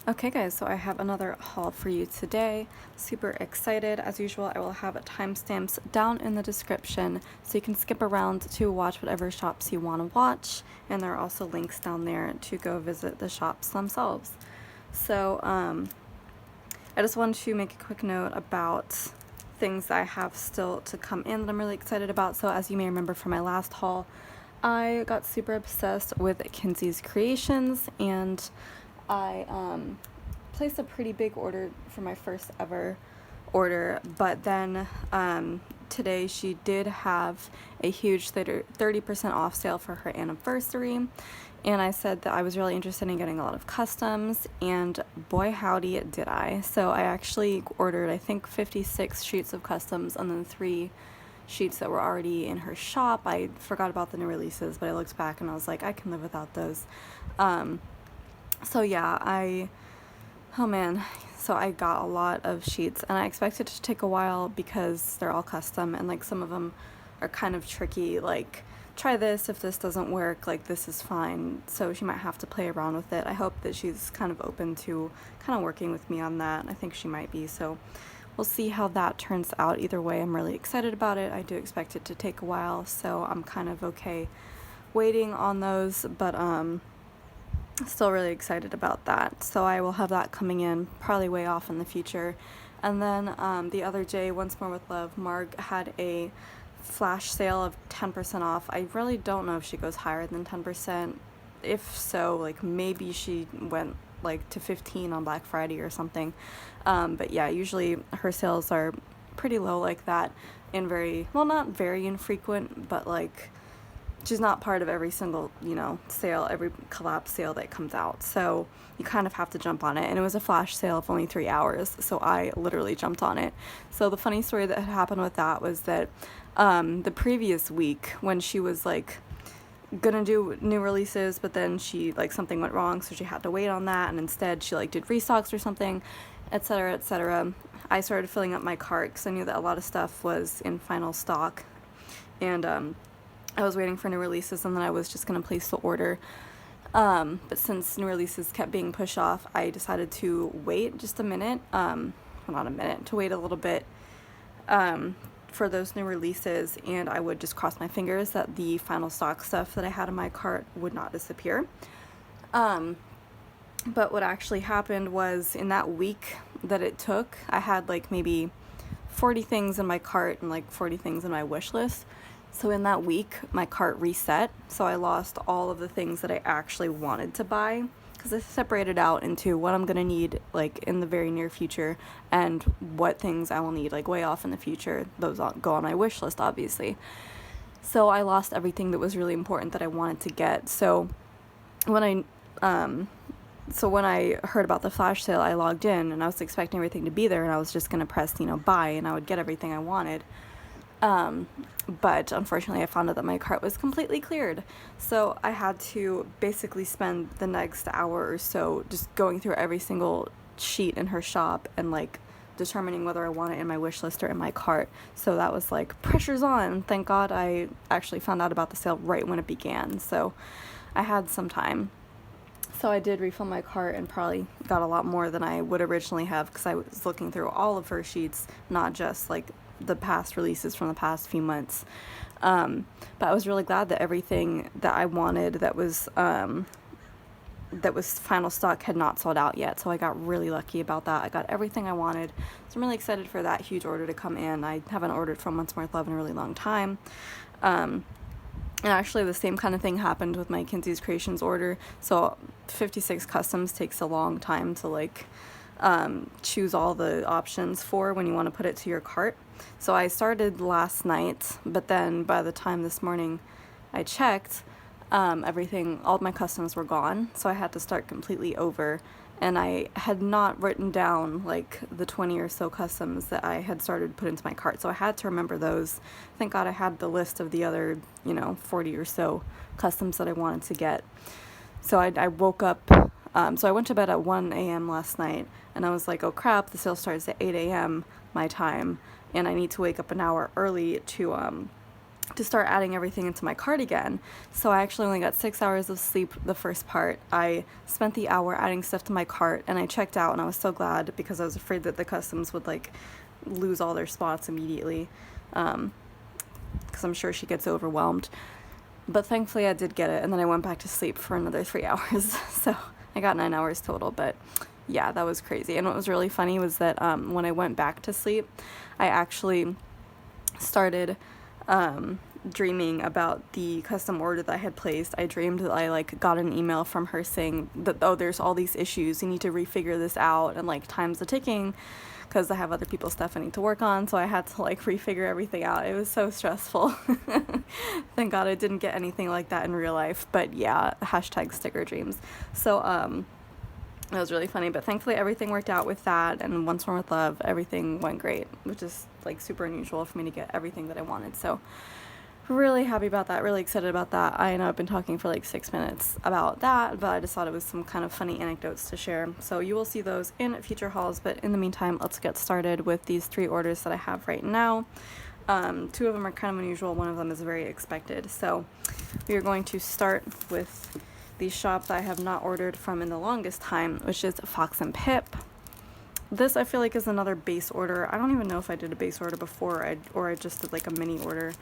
Okay guys, so I have another haul for you today. Super excited. As usual, I will have timestamps down in the description so you can skip around to watch whatever shops you want to watch, and there are also links down there to go visit the shops themselves. So I just wanted to make a quick note about things that I have still to come in that I'm really excited about. So as you may remember from my last haul, I got super obsessed with Kinsey's Creations, and I placed a pretty big order for my first ever order, but then today she did have a huge 30% off sale for her anniversary, and I said that I was really interested in getting a lot of customs, and boy howdy did I. So I actually ordered, I think, 56 sheets of customs and then 3 sheets that were already in her shop. I forgot about the new releases, but I looked back and I was like, I can live without those. So yeah, oh man, so I got a lot of sheets, and I expected it to take a while because they're all custom, and like some of them are kind of tricky, like try this, if this doesn't work, like this is fine, so she might have to play around with it. I hope that she's kind of open to kind of working with me on that. I think she might be, so we'll see how that turns out. Either way, I'm really excited about it. I do expect it to take a while, so I'm kind of okay waiting on those, but still really excited about that. So I will have that coming in probably way off in the future. And then the other day, Once More with Love, Marg had a flash sale of 10% off. I really don't know if she goes higher than 10%. If so, like maybe she went like to 15 on Black Friday or something. But yeah, usually her sales are pretty low like that, and very, well, not very infrequent, but like she's not part of every single, sale, every collab sale that comes out. So you kind of have to jump on it. And it was a flash sale of only 3 hours, so I literally jumped on it. So the funny story that had happened with that was that the previous week, when she was like gonna do new releases, but then she, like, something went wrong, so she had to wait on that, and instead she like did restocks or something, etc., etc. I started filling up my cart because I knew that a lot of stuff was in final stock, and I was waiting for new releases, and then I was just going to place the order. But since new releases kept being pushed off, I decided to wait just a minute, well, not a minute, to wait a little bit for those new releases, and I would just cross my fingers that the final stock stuff that I had in my cart would not disappear. But what actually happened was, in that week that it took, I had like maybe 40 things in my cart and like 40 things in my wish list. So in that week, my cart reset, so I lost all of the things that I actually wanted to buy, because I separated out into what I'm going to need, like, in the very near future, and what things I will need, like, way off in the future. Those go on my wish list, obviously. So I lost everything that was really important that I wanted to get. So when I heard about the flash sale, I logged in, and I was expecting everything to be there, and I was just going to press, buy, and I would get everything I wanted. But unfortunately I found out that my cart was completely cleared, so I had to basically spend the next hour or so just going through every single sheet in her shop and like determining whether I want it in my wish list or in my cart. So that was like, pressure's on. Thank God I actually found out about the sale right when it began, so I had some time. So I did refill my cart and probably got a lot more than I would originally have, because I was looking through all of her sheets, not just like the past releases from the past few months. But I was really glad that everything that I wanted that was final stock had not sold out yet, so I got really lucky about that. I got everything I wanted, so I'm really excited for that huge order to come in. I haven't ordered from Once More with Love in a really long time. And actually the same kind of thing happened with my Kinsey's Creations order. So 56 customs takes a long time to like choose all the options for when you want to put it to your cart. So I started last night, but then by the time this morning I checked, all my customs were gone, so I had to start completely over, and I had not written down like the 20 or so customs that I had started to put into my cart, so I had to remember those. Thank God I had the list of the other 40 or so customs that I wanted to get. So I woke up, so I went to bed at 1 a.m. last night, and I was like, oh crap, the sale starts at 8 a.m. my time, and I need to wake up an hour early to to start adding everything into my cart again. So I actually only got 6 hours of sleep the first part. I spent the hour adding stuff to my cart, and I checked out, and I was so glad because I was afraid that the customs would like lose all their spots immediately, because I'm sure she gets overwhelmed. But thankfully I did get it, and then I went back to sleep for another 3 hours. So I got 9 hours total, but yeah, that was crazy. And what was really funny was that when I went back to sleep, I actually started dreaming about the custom order that I had placed. I dreamed that I like got an email from her saying that, oh, there's all these issues, you need to refigure this out, and like time's the ticking because I have other people's stuff I need to work on, so I had to like refigure everything out. It was so stressful. Thank God I didn't get anything like that in real life, but yeah, hashtag sticker dreams. So it was really funny, but thankfully everything worked out with that, and Once More With Love, everything went great, which is like super unusual for me to get everything that I wanted. So really happy about that, really excited about that. I know I've been talking for like 6 minutes about that, but I just thought it was some kind of funny anecdotes to share. So you will see those in future hauls, but in the meantime, let's get started with these 3 orders that I have right now. 2 of them are kind of unusual, one of them is very expected. So we are going to start with the shop that I have not ordered from in the longest time, which is Fox and Pip. This I feel like is another base order. I don't even know if I did a base order before or I just did like a mini order.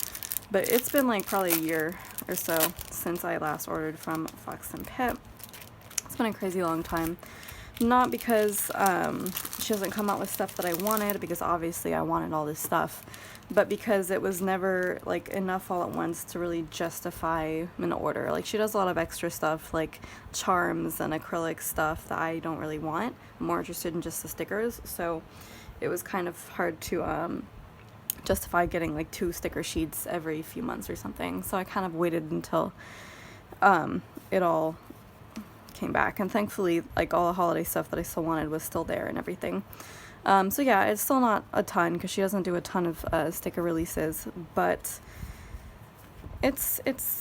But it's been like probably a year or so since I last ordered from Fox and Pip. It's been a crazy long time. Not because she hasn't come out with stuff that I wanted, because obviously I wanted all this stuff, but because it was never like enough all at once to really justify an order. Like she does a lot of extra stuff like charms and acrylic stuff that I don't really want. I'm more interested in just the stickers, so it was kind of hard to justify getting like 2 sticker sheets every few months or something. So I kind of waited until it all came back, and thankfully like all the holiday stuff that I still wanted was still there and everything. So yeah, it's still not a ton because she doesn't do a ton of sticker releases, but it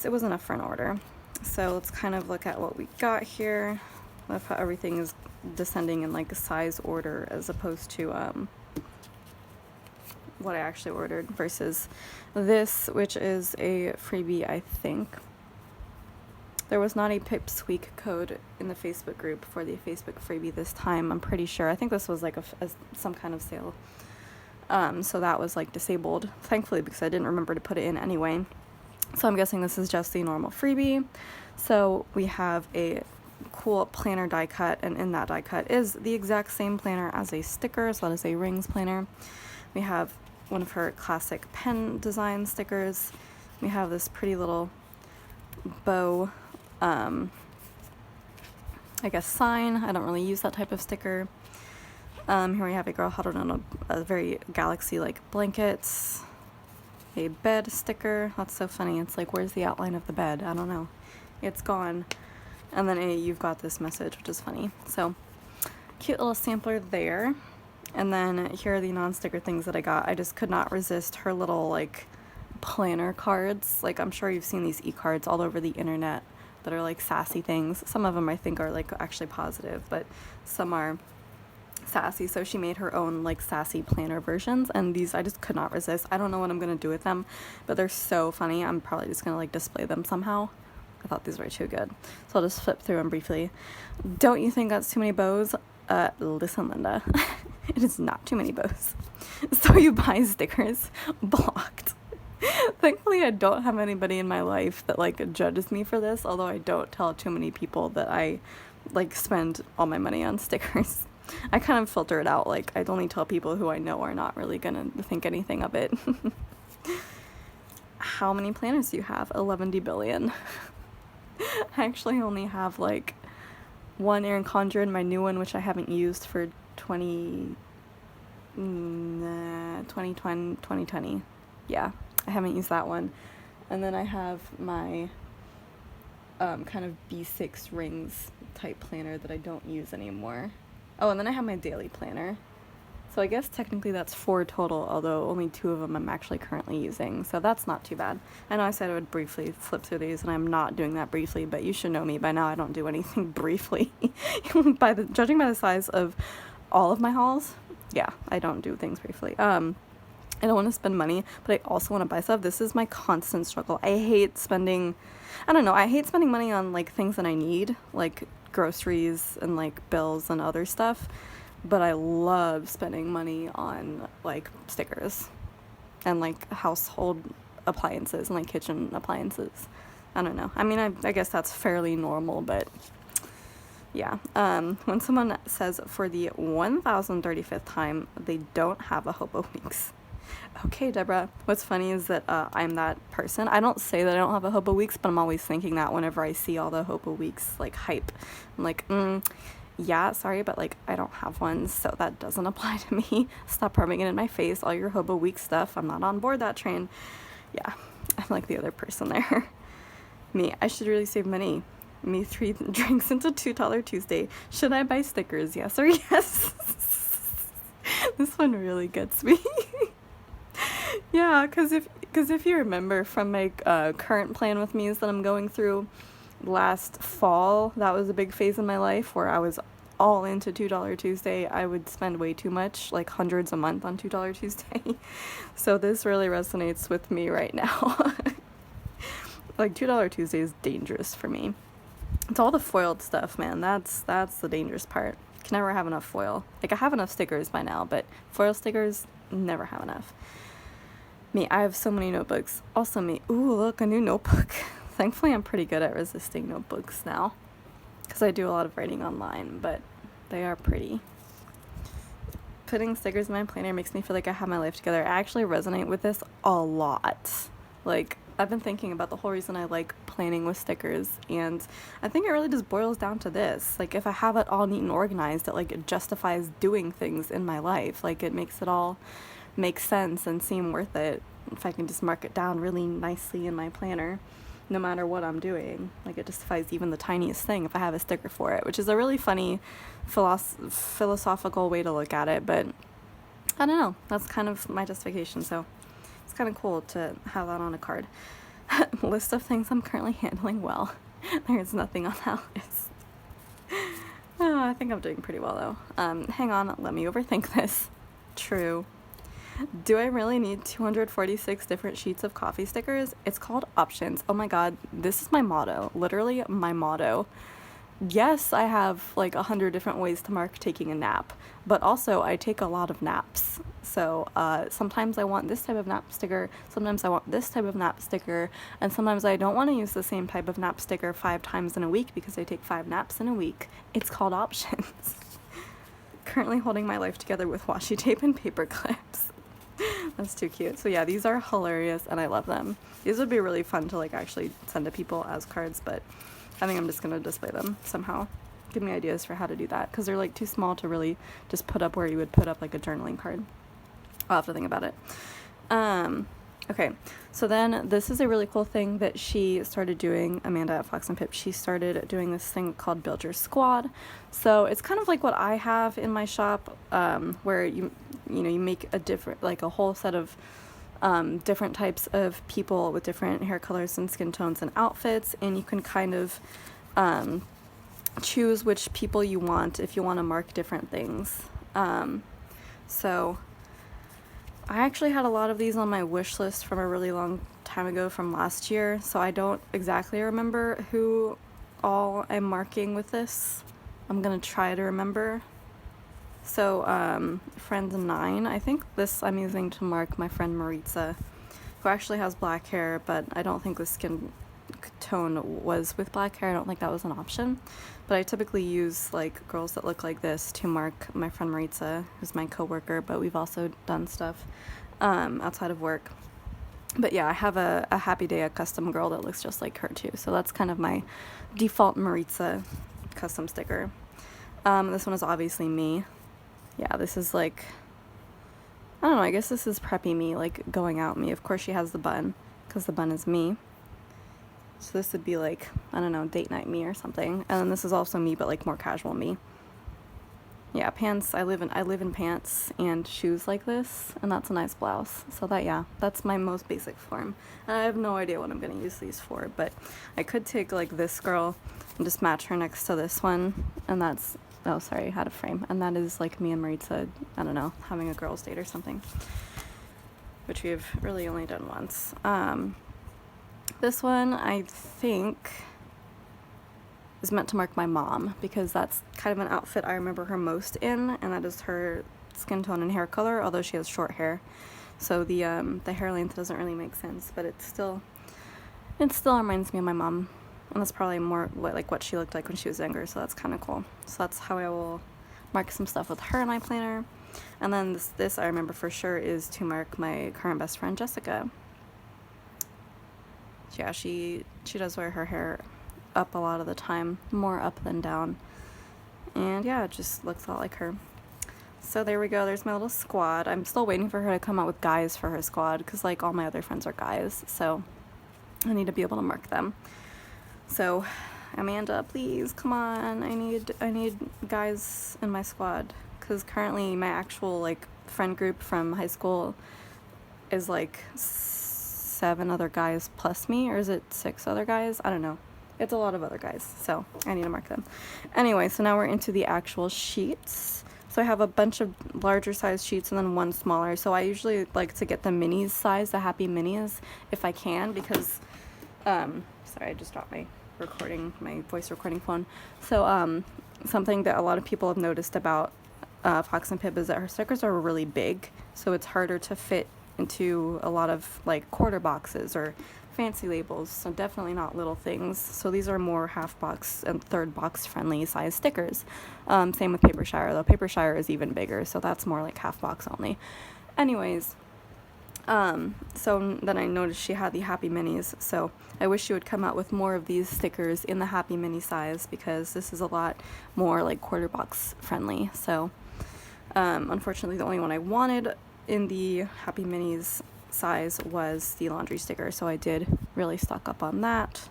was enough for an order. So let's kind of look at what we got here. Love how everything is descending in like a size order as opposed to what I actually ordered versus this, which is a freebie, I think. There was not a Pipsqueak code in the Facebook group for the Facebook freebie this time, I'm pretty sure. I think this was like some kind of sale. So that was like disabled, thankfully, because I didn't remember to put it in anyway. So I'm guessing this is just the normal freebie. So we have a cool planner die cut, and in that die cut is the exact same planner as a sticker, so that is a rings planner. We have one of her classic pen design stickers. We have this pretty little bow, I guess sign. I don't really use that type of sticker. Here we have a girl huddled on a very galaxy-like blankets. A bed sticker. That's so funny. It's like, where's the outline of the bed? I don't know. It's gone. And then you've got this message, which is funny. So, cute little sampler there. And then here are the non-sticker things that I got. I just could not resist her little like planner cards. Like I'm sure you've seen these e-cards all over the internet that are like sassy things. Some of them I think are like actually positive, but some are sassy. So she made her own like sassy planner versions, and these I just could not resist. I don't know what I'm gonna do with them, but they're so funny. I'm probably just gonna like display them somehow. I thought these were too good. So I'll just flip through them briefly. Don't you think that's too many bows? Listen, Linda, it is not too many bows. So you buy stickers blocked. Thankfully, I don't have anybody in my life that like judges me for this, although I don't tell too many people that I like spend all my money on stickers. I kind of filter it out. Like I'd only tell people who I know are not really gonna think anything of it. How many planners do you have? 11 billion. I actually only have like one Erin Condren, my new one, which I haven't used for 2020. Yeah, I haven't used that one. And then I have my kind of B6 rings type planner that I don't use anymore. Oh, and then I have my daily planner. So I guess technically that's 4 total, although only 2 of them I'm actually currently using, so that's not too bad. I know I said I would briefly flip through these, and I'm not doing that briefly, but you should know me by now. I don't do anything briefly. Judging by the size of all of my hauls, yeah, I don't do things briefly. I don't want to spend money, but I also want to buy stuff. This is my constant struggle. I hate spending money on like things that I need, like groceries and like bills and other stuff, but I love spending money on like stickers and like household appliances and like kitchen appliances. I don't know. I mean, I guess that's fairly normal, but yeah. When someone says for the 1035th time they don't have a Hobo Weeks. Okay, Deborah. What's funny is that I'm that person. I don't say that I don't have a Hobo Weeks, but I'm always thinking that whenever I see all the Hobo Weeks like hype. I'm like, yeah, sorry, but like I don't have one, so that doesn't apply to me. Stop rubbing it in my face, all your Hobo Week stuff. I'm not on board that train. Yeah, I'm like the other person there. Me, I should really save money. Me, 3 drinks into $2 Tuesday. Should I buy stickers? Yes or yes? This one really gets me. Yeah, because if you remember from my current plan with me is that I'm going through last fall, that was a big phase in my life where I was all into $2 Tuesday. I would spend way too much, like hundreds a month on $2 Tuesday. So this really resonates with me right now. Like $2 Tuesday is dangerous for me. It's all the foiled stuff, man. That's the dangerous part. Can never have enough foil. Like I have enough stickers by now, but foil stickers, never have enough. Me, I have so many notebooks. Also me, ooh, look, a new notebook. Thankfully, I'm pretty good at resisting notebooks now because I do a lot of writing online, but they are pretty. Putting stickers in my planner makes me feel like I have my life together. I actually resonate with this a lot. Like, I've been thinking about the whole reason I like planning with stickers, and I think it really just boils down to this. Like, if I have it all neat and organized, it like it justifies doing things in my life. Like, it makes it all make sense and seem worth it if I can just mark it down really nicely in my planner, no matter what I'm doing. Like, it justifies even the tiniest thing if I have a sticker for it, which is a really funny philosophical way to look at it, but I don't know. That's kind of my justification, so it's kind of cool to have that on a card. List of things I'm currently handling well. There's nothing on that list. Oh, I think I'm doing pretty well, though. Hang on, let me overthink this. True. Do I really need 246 different sheets of coffee stickers? It's called options. Oh my god, this is my motto. Literally my motto. Yes, I have like 100 different ways to mark taking a nap, but also I take a lot of naps. So sometimes I want this type of nap sticker, sometimes I want this type of nap sticker, and sometimes I don't want to use the same type of nap sticker 5 times in a week because I take 5 naps in a week. It's called options. Currently holding my life together with washi tape and paper clips. That's too cute. So yeah, these are hilarious and I love them. These would be really fun to like actually send to people as cards, but I think I'm just gonna display them somehow. Give me ideas for how to do that, because they're like too small to really just put up where you would put up like a journaling card. I'll have to think about it. Okay, so then this is a really cool thing that she started doing, Amanda at Fox and Pip. She started doing this thing called Build Your Squad. So it's kind of like what I have in my shop, where you make a different, like a whole set of different types of people with different hair colors and skin tones and outfits, and you can kind of choose which people you want if you want to mark different things. So I actually had a lot of these on my wish list from a really long time ago from last year, so I don't exactly remember who all I'm marking with this. I'm gonna try to remember. So, friend 9, I think this I'm using to mark my friend Maritza, who actually has black hair, but I don't think the skin tone was with black hair. I don't think that was an option. But I typically use like girls that look like this to mark my friend Maritza, who's my coworker, but we've also done stuff outside of work. But yeah, I have a Happy Day, a custom girl that looks just like her too. So that's kind of my default Maritza custom sticker. This one is obviously me. Yeah, this is like, I don't know, I guess this is preppy me, like going out me. Of course she has the bun, because the bun is me. So this would be like, I don't know, date night me or something. And then this is also me, but like more casual me. Yeah, pants, I live in pants and shoes like this, and that's a nice blouse. So that, yeah, that's my most basic form. And I have no idea what I'm going to use these for, but I could take like this girl and just match her next to this one, and that's, oh sorry, I had a frame, and that is like me and Maritza, I don't know, having a girls' date or something. which we've really only done once. This one I think is meant to mark my mom, because that's kind of an outfit I remember her most in, and that is her skin tone and hair color, although she has short hair. So the hair length doesn't really make sense, but it still reminds me of my mom, and that's probably more like what she looked like when she was younger, so that's kind of cool. So that's how I will mark some stuff with her in my planner. And then this I remember for sure is to mark my current best friend, Jessica. Yeah, she does wear her hair up a lot of the time, more up than down. And yeah, it just looks a lot like her. So there we go, there's my little squad. I'm still waiting for her to come out with guys for her squad, because like all my other friends are guys, so I need to be able to mark them. So Amanda, please come on, I need guys in my squad, because currently my actual like friend group from high school is like 7 other guys plus me, or is it 6 other guys? I don't know. It's a lot of other guys, so I need to mark them. Anyway, so now we're into the actual sheets. So I have a bunch of larger size sheets and then one smaller. So I usually like to get the minis size, the happy minis, if I can, because sorry, I just dropped my voice recording phone. So something that a lot of people have noticed about Fox and Pip is that her stickers are really big, so it's harder to fit into a lot of like quarter boxes or fancy labels, so definitely not little things. So these are more half box and third box friendly size stickers. Same with Paper Shire, though Paper Shire is even bigger, so that's more like half box only. Anyways, so then I noticed she had the Happy Minis, so I wish she would come out with more of these stickers in the Happy Mini size, because this is a lot more like quarter box friendly. So unfortunately the only one I wanted in the Happy Minis size was the laundry sticker, so I did really stock up on that.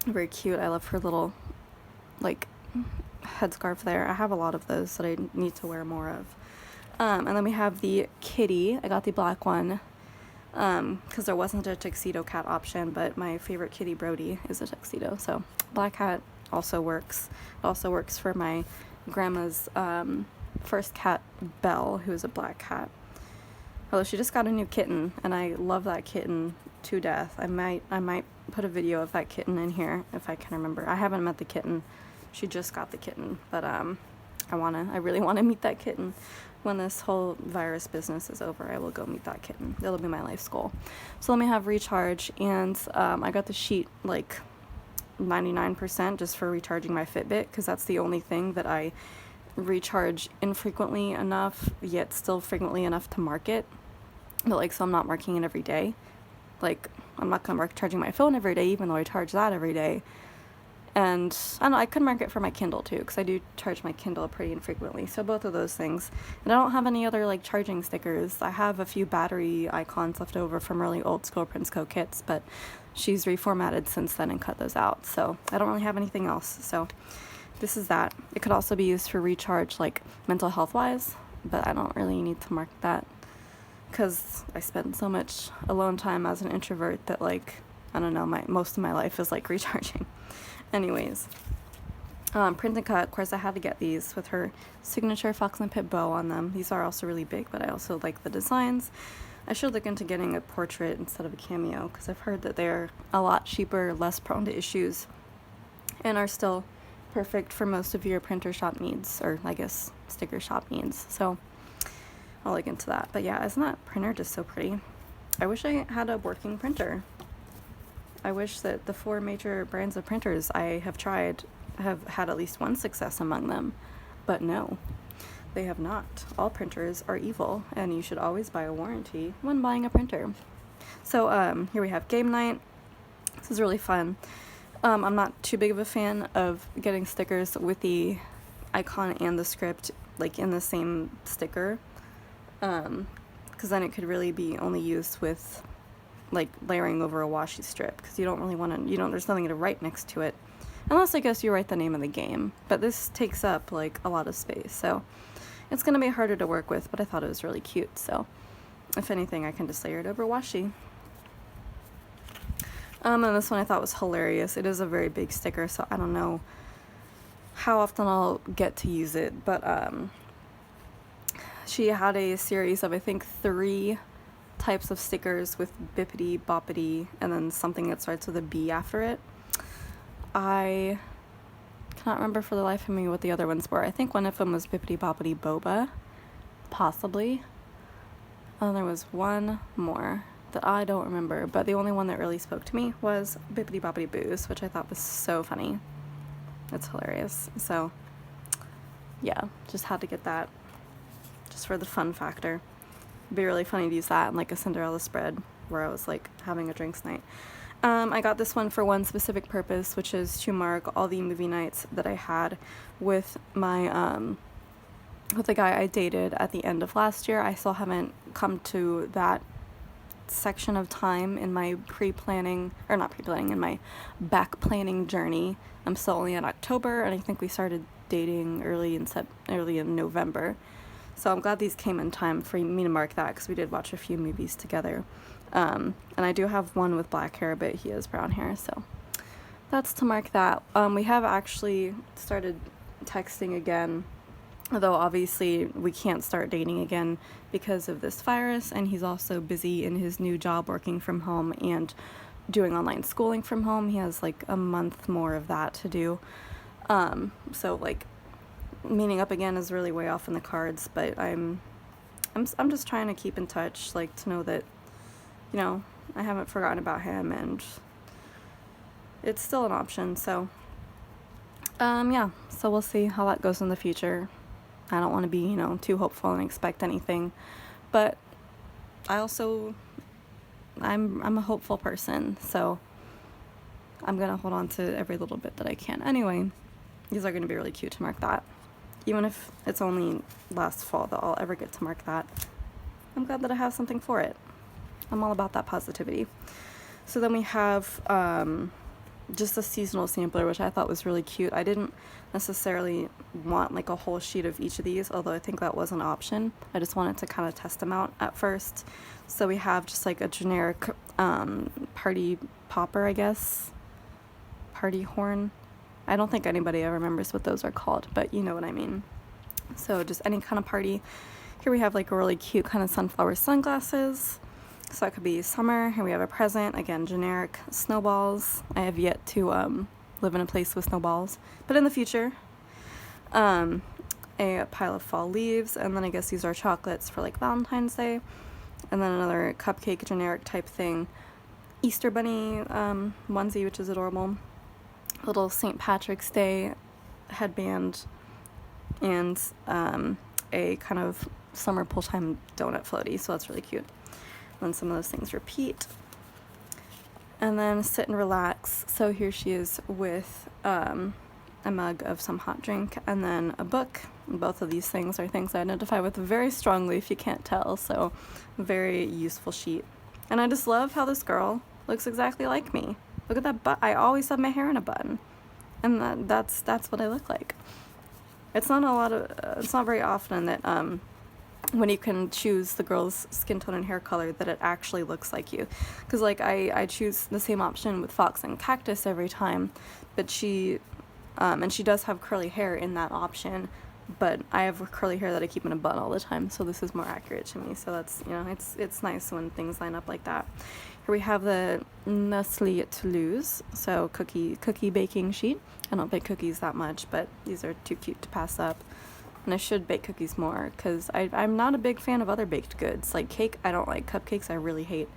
Very cute. I love her little like headscarf there. I have a lot of those that I need to wear more of. And then we have the kitty. I got the black one because there wasn't a tuxedo cat option, but my favorite kitty, Brody, is a tuxedo, so black cat also works. It also works for my grandma's first cat, Belle, who is a black cat. Although she just got a new kitten, and I love that kitten to death. I might put a video of that kitten in here if I can remember. I haven't met the kitten. She just got the kitten, but I really wanna meet that kitten. When this whole virus business is over, I will go meet that kitten. That'll be my life's goal. So let me have recharge, and I got the sheet like 99% just for recharging my Fitbit, because that's the only thing that I recharge infrequently enough, yet still frequently enough to mark it. But like, so I'm not marking it every day. Like, I'm not gonna mark charging my phone every day, even though I charge that every day. And I don't know, I could mark it for my Kindle too, because I do charge my Kindle pretty infrequently. So both of those things. And I don't have any other like charging stickers. I have a few battery icons left over from really old ScribblePrintsCo kits, but she's reformatted since then and cut those out. So I don't really have anything else. So this is that. It could also be used for recharge, like mental health wise, but I don't really need to mark that because I spend so much alone time as an introvert that, like, I don't know, most of my life is like recharging. Anyways, print and cut. Of course, I had to get these with her signature Fox and Pip bow on them. These are also really big, but I also like the designs. I should look into getting a portrait instead of a cameo, because I've heard that they're a lot cheaper, less prone to issues, and are still perfect for most of your printer shop needs, or I guess sticker shop needs. So I'll look into that. But yeah, isn't that printer just so pretty? I wish I had a working printer. I wish that the 4 major brands of printers I have tried have had at least one success among them, but no, they have not. All printers are evil, and you should always buy a warranty when buying a printer. So here we have game night. This is really fun. I'm not too big of a fan of getting stickers with the icon and the script like in the same sticker, because then it could really be only used with like layering over a washi strip, because you don't really want to, there's nothing to write next to it, unless I guess you write the name of the game, but this takes up like a lot of space, so it's going to be harder to work with, but I thought it was really cute, so if anything I can just layer it over washi. And this one I thought was hilarious. It is a very big sticker, so I don't know how often I'll get to use it, but she had a series of, I think, 3 types of stickers with bippity boppity and then something that starts with a B after it. I cannot remember for the life of me what the other ones were. I think one of them was bippity boppity boba, possibly. And there was one more that I don't remember, but the only one that really spoke to me was bippity boppity booze, which I thought was so funny. It's hilarious. So yeah, just had to get that just for the fun factor. It'd be really funny to use that in like a Cinderella spread where I was like having a drinks night. I got this one for one specific purpose, which is to mark all the movie nights that I had with my with the guy I dated at the end of last year. I still haven't come to that section of time in my in my back planning journey. I'm still only in October, and I think we started dating early in November. So I'm glad these came in time for me to mark that, because we did watch a few movies together. And I do have one with black hair, but he has brown hair, so that's to mark that. We have actually started texting again, although obviously we can't start dating again because of this virus, and he's also busy in his new job working from home and doing online schooling from home. He has like a month more of that to do. So like meeting up again is really way off in the cards, but I'm just trying to keep in touch, like to know that, you know, I haven't forgotten about him and it's still an option. So yeah, so we'll see how that goes in the future. I don't want to be, you know, too hopeful and expect anything, but I'm a hopeful person, so I'm gonna hold on to every little bit that I can. Anyway, these are gonna be really cute to mark that. Even if it's only last fall that I'll ever get to mark that, I'm glad that I have something for it. I'm all about that positivity. So then we have just a seasonal sampler, which I thought was really cute. I didn't necessarily want like a whole sheet of each of these, although I think that was an option. I just wanted to kind of test them out at first. So we have just like a generic party popper, I guess. Party horn. I don't think anybody ever remembers what those are called, but you know what I mean. So just any kind of party. Here we have like a really cute kind of sunflower sunglasses. So that could be summer. Here we have a present, again, generic snowballs. I have yet to live in a place with snowballs, but in the future. A pile of fall leaves, and then I guess these are chocolates for like Valentine's Day. And then another cupcake generic type thing. Easter bunny onesie, which is adorable. Little St. Patrick's Day headband, and a kind of summer pool time donut floaty, so that's really cute. Then some of those things repeat. And then sit and relax. So here she is with a mug of some hot drink and then a book. And both of these things are things I identify with very strongly, if you can't tell, so very useful sheet. And I just love how this girl looks exactly like me. Look at that butt. I always have my hair in a bun, and that's what I look like. It's not very often that when you can choose the girl's skin tone and hair color that it actually looks like you, because like I choose the same option with Fox and Cactus every time, but she and she does have curly hair in that option, but I have curly hair that I keep in a bun all the time, so this is more accurate to me. So that's, you know, it's nice when things line up like that. Here we have the Nestle Toulouse, so cookie baking sheet. I don't bake cookies that much, but these are too cute to pass up. And I should bake cookies more, because I'm not a big fan of other baked goods. Like cake, I don't like. Cupcakes, I really hate.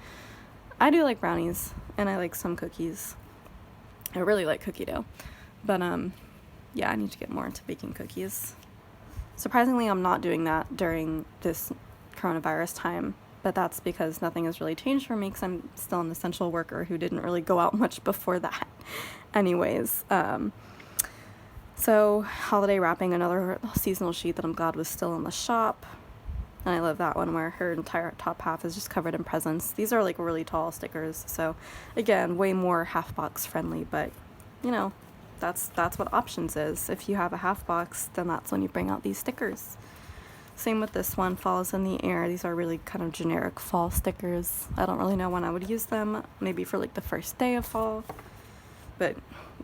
I do like brownies, and I like some cookies. I really like cookie dough. But, yeah, I need to get more into baking cookies. Surprisingly, I'm not doing that during this coronavirus time, but that's because nothing has really changed for me, because I'm still an essential worker who didn't really go out much before that. Anyways, so holiday wrapping, another seasonal sheet that I'm glad was still in the shop. And I love that one where her entire top half is just covered in presents. These are like really tall stickers, so again, way more half box friendly, but you know, that's what options is. If you have a half box, then that's when you bring out these stickers. Same with this one, Fall is in the Air. These are really kind of generic fall stickers. I don't really know when I would use them, maybe for like the first day of fall, but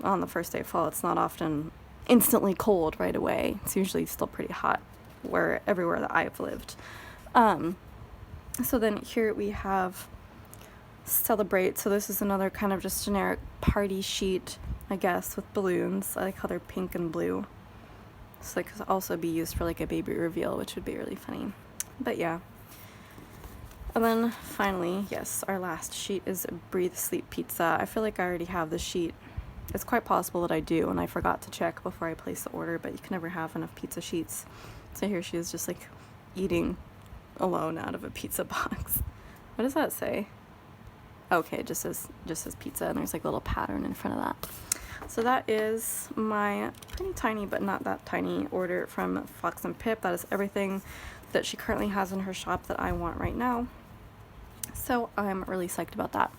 on the first day of fall, it's not often instantly cold right away. It's usually still pretty hot. everywhere that I've lived. So then here we have Celebrate. So this is another kind of just generic party sheet, I guess, with balloons. I like how they're pink and blue. So it could also be used for like a baby reveal, which would be really funny. But yeah. And then finally, yes, our last sheet is Breathe Sleep Pizza. I feel like I already have the sheet. It's quite possible that I do, and I forgot to check before I place the order, but you can never have enough pizza sheets. So here she is just like eating alone out of a pizza box. What does that say? Okay, it just says pizza, and there's like a little pattern in front of that. So that is my pretty tiny but not that tiny order from Fox and Pip. That is everything that she currently has in her shop that I want right now. So I'm really psyched about that.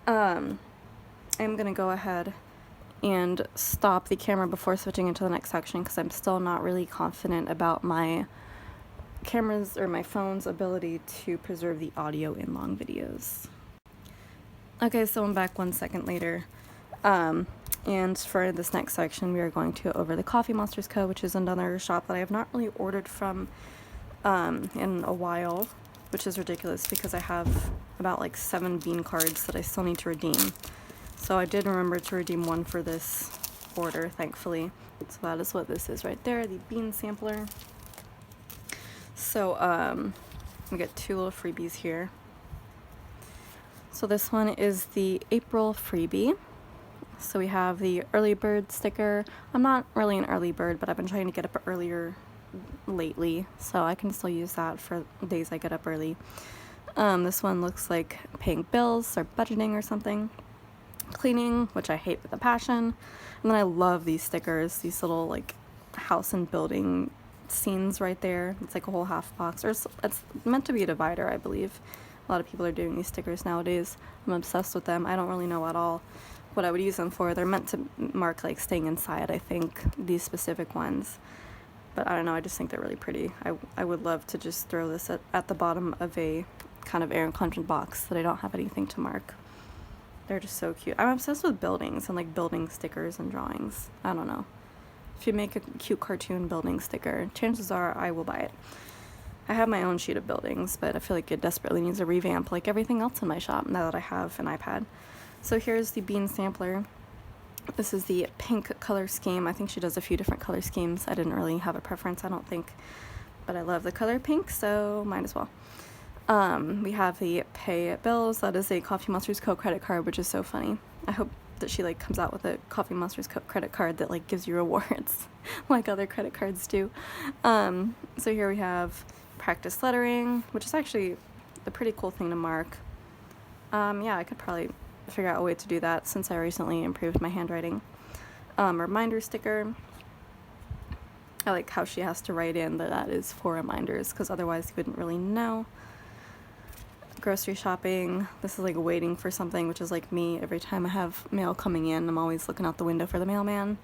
I'm gonna go ahead and stop the camera before switching into the next section because I'm still not really confident about my camera's or my phone's ability to preserve the audio in long videos. Okay, so I'm back 1 second later. And for this next section, we are going to go over TheCoffeeMonsterzCo, which is another shop that I have not really ordered from in a while, which is ridiculous because I have about like 7 bean cards that I still need to redeem. So I did remember to redeem one for this order, thankfully. So that is what this is right there, the bean sampler. So we get 2 little freebies here. So this one is the April freebie. So we have the early bird sticker. I'm not really an early bird, but I've been trying to get up earlier lately, so I can still use that for days I get up early. This one looks like paying bills or budgeting or something. Cleaning, which I hate with a passion. And then I love these stickers, these little like house and building scenes right there. It's like a whole half box, or it's meant to be a divider, I believe. A lot of people are doing these stickers nowadays. I'm obsessed with them. I don't really know at all what I would use them for. They're meant to mark like staying inside, I think, these specific ones. But I don't know, I just think they're really pretty. I would love to just throw this at the bottom of a kind of air content box that I don't have anything to mark. They're just so cute. I'm obsessed with buildings and like building stickers and drawings. I don't know. If you make a cute cartoon building sticker, chances are I will buy it. I have my own sheet of buildings, but I feel like it desperately needs a revamp like everything else in my shop now that I have an iPad. So here's the bean sampler. This is the pink color scheme. I think she does a few different color schemes. I didn't really have a preference, I don't think, but I love the color pink, so might as well. We have the pay bills. That is a TheCoffeeMonsterzCo credit card, which is so funny. I hope that she like comes out with a TheCoffeeMonsterzCo credit card that like gives you rewards like other credit cards do. So here we have practice lettering, which is actually a pretty cool thing to mark. Yeah, I could probably figure out a way to do that since I recently improved my handwriting. Reminder sticker. I like how she has to write in that is for reminders because otherwise you wouldn't really know. Grocery shopping. This is like waiting for something, which is like me every time I have mail coming in. I'm always looking out the window for the mailman.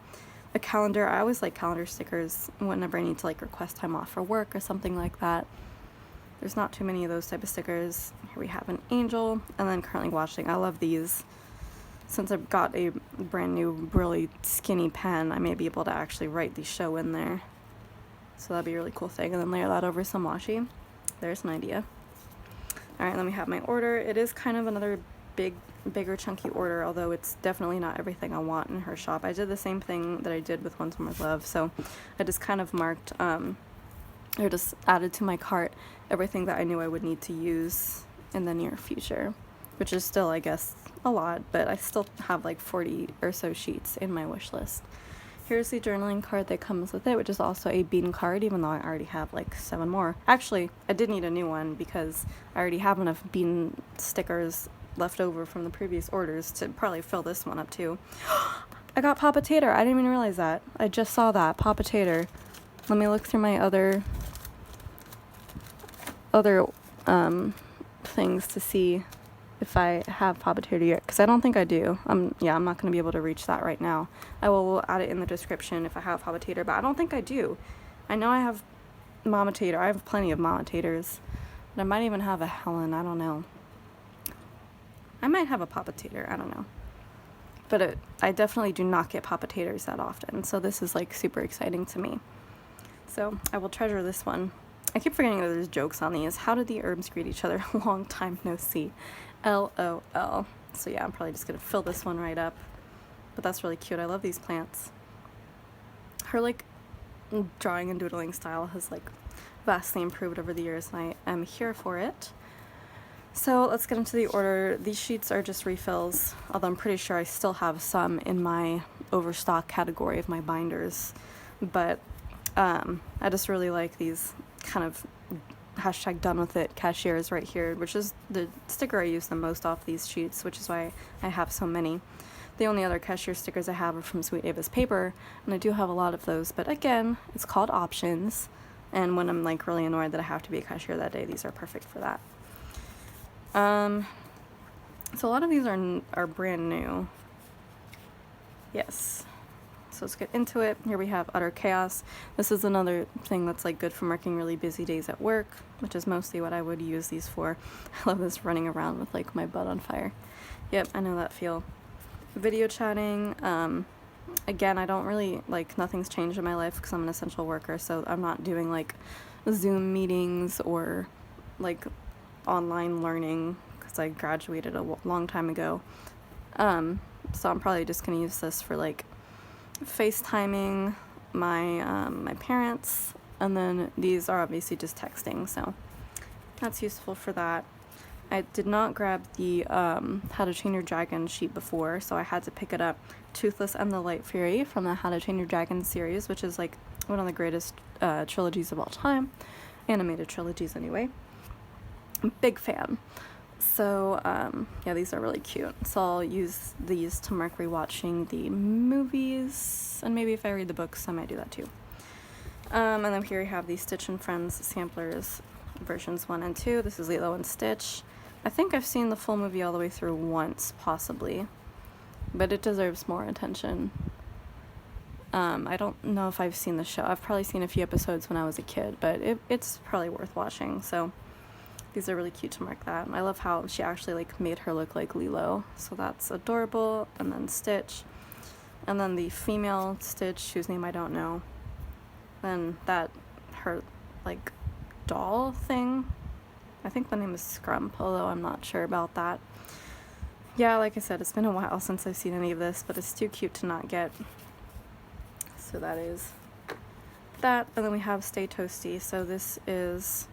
A calendar. I always like calendar stickers whenever I need to like request time off for work or something like that. There's not too many of those type of stickers. Here we have an angel, and then currently watching. I love these. Since I've got a brand new really skinny pen, I may be able to actually write the show in there. So that'd be a really cool thing, and then layer that over some washi. There's an idea. Alright, then we have my order. It is kind of another bigger chunky order, although it's definitely not everything I want in her shop. I did the same thing that I did with One Summer's Love, so I just kind of marked, or just added to my cart everything that I knew I would need to use in the near future, which is still, I guess, a lot, but I still have like 40 or so sheets in my wish list. Here's the journaling card that comes with it, which is also a bean card, even though I already have like 7 more. Actually, I did need a new one because I already have enough bean stickers left over from the previous orders to probably fill this one up too. I got Papa Tater. I didn't even realize that. I just saw that. Papa Tater. Let me look through my other things to see if I have Papa Tater yet, because I don't think I do. I'm not going to be able to reach that right now. I will add it in the description if I have Papa Tater, but I don't think I do. I know I have Mama Tater. I have plenty of Mama Taters, but I might even have a Helen. I don't know. I might have a Papa Tater. I don't know. But I definitely do not get Papa Taters that often, so this is like super exciting to me. So I will treasure this one. I keep forgetting that there's jokes on these. How did the herbs greet each other? Long time no see. LOL. So yeah, I'm probably just gonna fill this one right up. But that's really cute. I love these plants. Her like drawing and doodling style has like vastly improved over the years, and I am here for it. So let's get into the order. These sheets are just refills, although I'm pretty sure I still have some in my overstock category of my binders. But I just really like these kind of hashtag done with it cashiers right here, which is the sticker I use the most off these sheets, which is why I have so many. The only other cashier stickers I have are from Sweet Ava's paper, and I do have a lot of those, but again, it's called options, and when I'm like really annoyed that I have to be a cashier that day, these are perfect for that. So a lot of these are brand new. Yes. So let's get into it. Here we have Utter Chaos. This is another thing that's like good for marking really busy days at work, which is mostly what I would use these for. I love this running around with like my butt on fire. Yep, I know that feel. Video chatting. Again, I don't really like, nothing's changed in my life because I'm an essential worker, so I'm not doing like Zoom meetings or like online learning because I graduated a long time ago. So I'm probably just gonna use this for like FaceTiming my parents, and then these are obviously just texting, so that's useful for that. I did not grab the How to Train Your Dragon sheet before, so I had to pick it up. Toothless and the Light Fury from the How to Train Your Dragon series, which is like one of the greatest trilogies of all time, animated trilogies anyway. Big fan. So yeah, these are really cute. So I'll use these to mark rewatching the movies, and maybe if I read the books, I might do that too. And then here we have the Stitch and Friends samplers, versions 1 and 2. This is Lilo and Stitch. I think I've seen the full movie all the way through once, possibly, but it deserves more attention. I don't know if I've seen the show. I've probably seen a few episodes when I was a kid, but it's probably worth watching, so these are really cute to mark that. I love how she actually like made her look like Lilo, so that's adorable. And then Stitch, and then the female Stitch, whose name I don't know. Then that her like doll thing. I think the name is Scrump, although I'm not sure about that. Yeah, like I said, it's been a while since I've seen any of this, but it's too cute to not get. So that is that. And then we have Stay Toasty. So this is,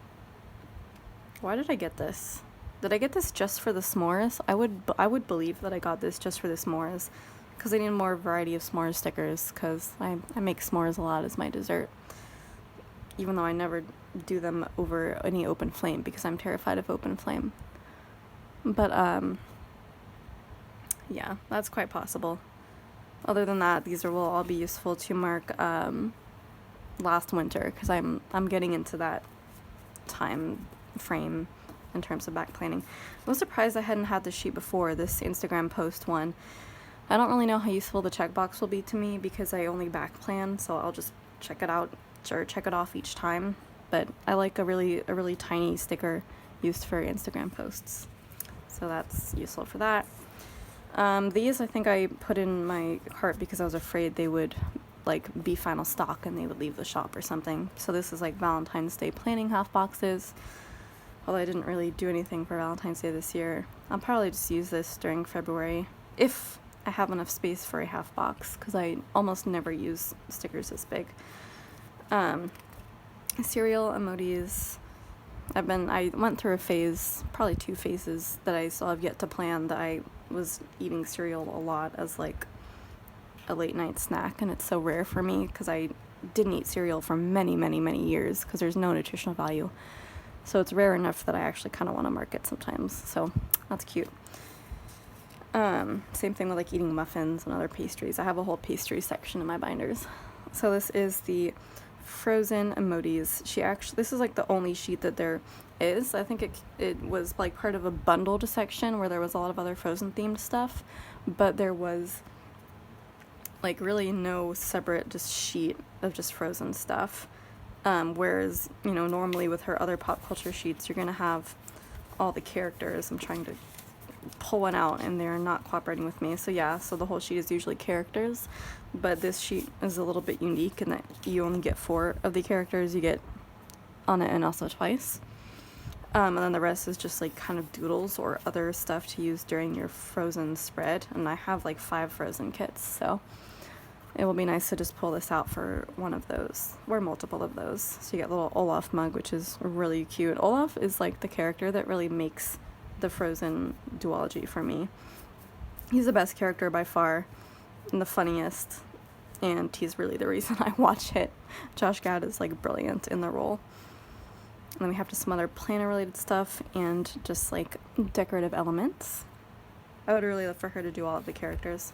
why did I get this? Did I get this just for the s'mores? I would believe that I got this just for the s'mores, because I need more variety of s'mores stickers, because I make s'mores a lot as my dessert, even though I never do them over any open flame because I'm terrified of open flame. But yeah, that's quite possible. Other than that, these will all be useful to mark last winter, because I'm getting into that time frame in terms of back planning. I was surprised I hadn't had this sheet before, this Instagram post one. I don't really know how useful the checkbox will be to me because I only back plan, so I'll just check it out or check it off each time. But I like a really tiny sticker used for Instagram posts, so that's useful for that. These I think I put in my cart because I was afraid they would like be final stock and they would leave the shop or something. So this is like Valentine's Day planning half boxes. Although I didn't really do anything for Valentine's Day this year. I'll probably just use this during February if I have enough space for a half box, because I almost never use stickers this big. Cereal emojis. I went through a phase, probably 2 phases, that I still have yet to plan, that I was eating cereal a lot as like a late night snack, and it's so rare for me because I didn't eat cereal for many years because there's no nutritional value. So it's rare enough that I actually kind of want to mark it sometimes, so that's cute. Same thing with like eating muffins and other pastries. I have a whole pastry section in my binders. So this is the Frozen emojis. This is like the only sheet that there is. I think it was like part of a bundled section where there was a lot of other Frozen themed stuff, but there was like really no separate just sheet of just Frozen stuff. Whereas, you know, normally with her other pop culture sheets, you're gonna have all the characters. I'm trying to pull one out and they're not cooperating with me. So yeah, so the whole sheet is usually characters, but this sheet is a little bit unique in that you only get 4 of the characters. You get on it and also twice. And then the rest is just like kind of doodles or other stuff to use during your frozen spread. And I have like 5 frozen kits, so it will be nice to just pull this out for one of those, or multiple of those. So you get a little Olaf mug, which is really cute. Olaf is like the character that really makes the Frozen duology for me. He's the best character by far, and the funniest, and he's really the reason I watch it. Josh Gad is like brilliant in the role. And then we have just some other planner related stuff and just like decorative elements. I would really love for her to do all of the characters.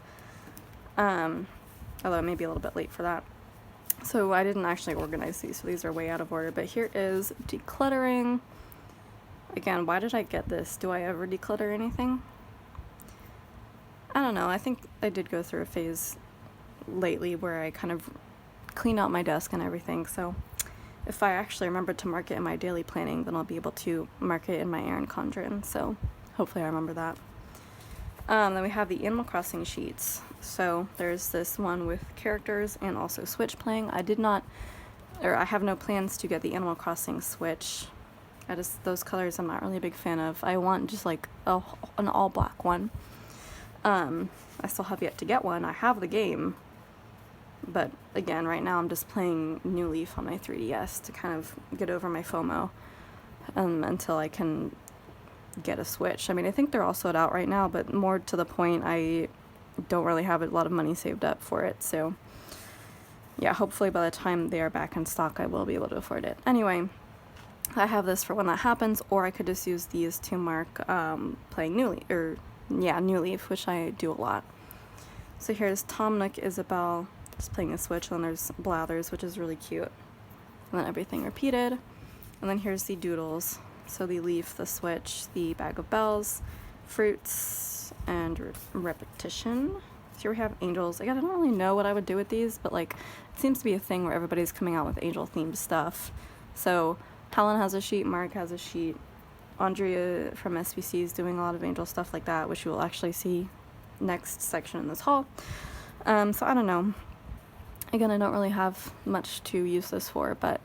Although it may be a little bit late for that. So I didn't actually organize these, so these are way out of order. But here is decluttering. Again, why did I get this? Do I ever declutter anything? I don't know. I think I did go through a phase lately where I kind of clean out my desk and everything. So if I actually remember to mark it in my daily planning, then I'll be able to mark it in my Erin Condren. So hopefully I remember that. Then we have the Animal Crossing sheets. So there's this one with characters and also Switch playing. I have no plans to get the Animal Crossing Switch. Those colors I'm not really a big fan of. I want just like an all black one. I still have yet to get one. I have the game. But again, right now I'm just playing New Leaf on my 3DS to kind of get over my FOMO until I can get a Switch. I mean, I think they're all sold out right now, but more to the point, I don't really have a lot of money saved up for it. So yeah, hopefully by the time they are back in stock, I will be able to afford it. Anyway, I have this for when that happens, or I could just use these to mark playing New Leaf, which I do a lot. So here's Tom Nook, Isabel, just playing the Switch, and then there's Blathers, which is really cute. And then everything repeated. And then here's the doodles. So the leaf, the Switch, the bag of bells, fruits, and repetition. So here we have angels. Again, I don't really know what I would do with these, but like it seems to be a thing where everybody's coming out with angel themed stuff. So Helen has a sheet, Mark has a sheet, Andrea from SBC is doing a lot of angel stuff like that, which you will actually see next section in this haul. So I don't know. Again, I don't really have much to use this for, but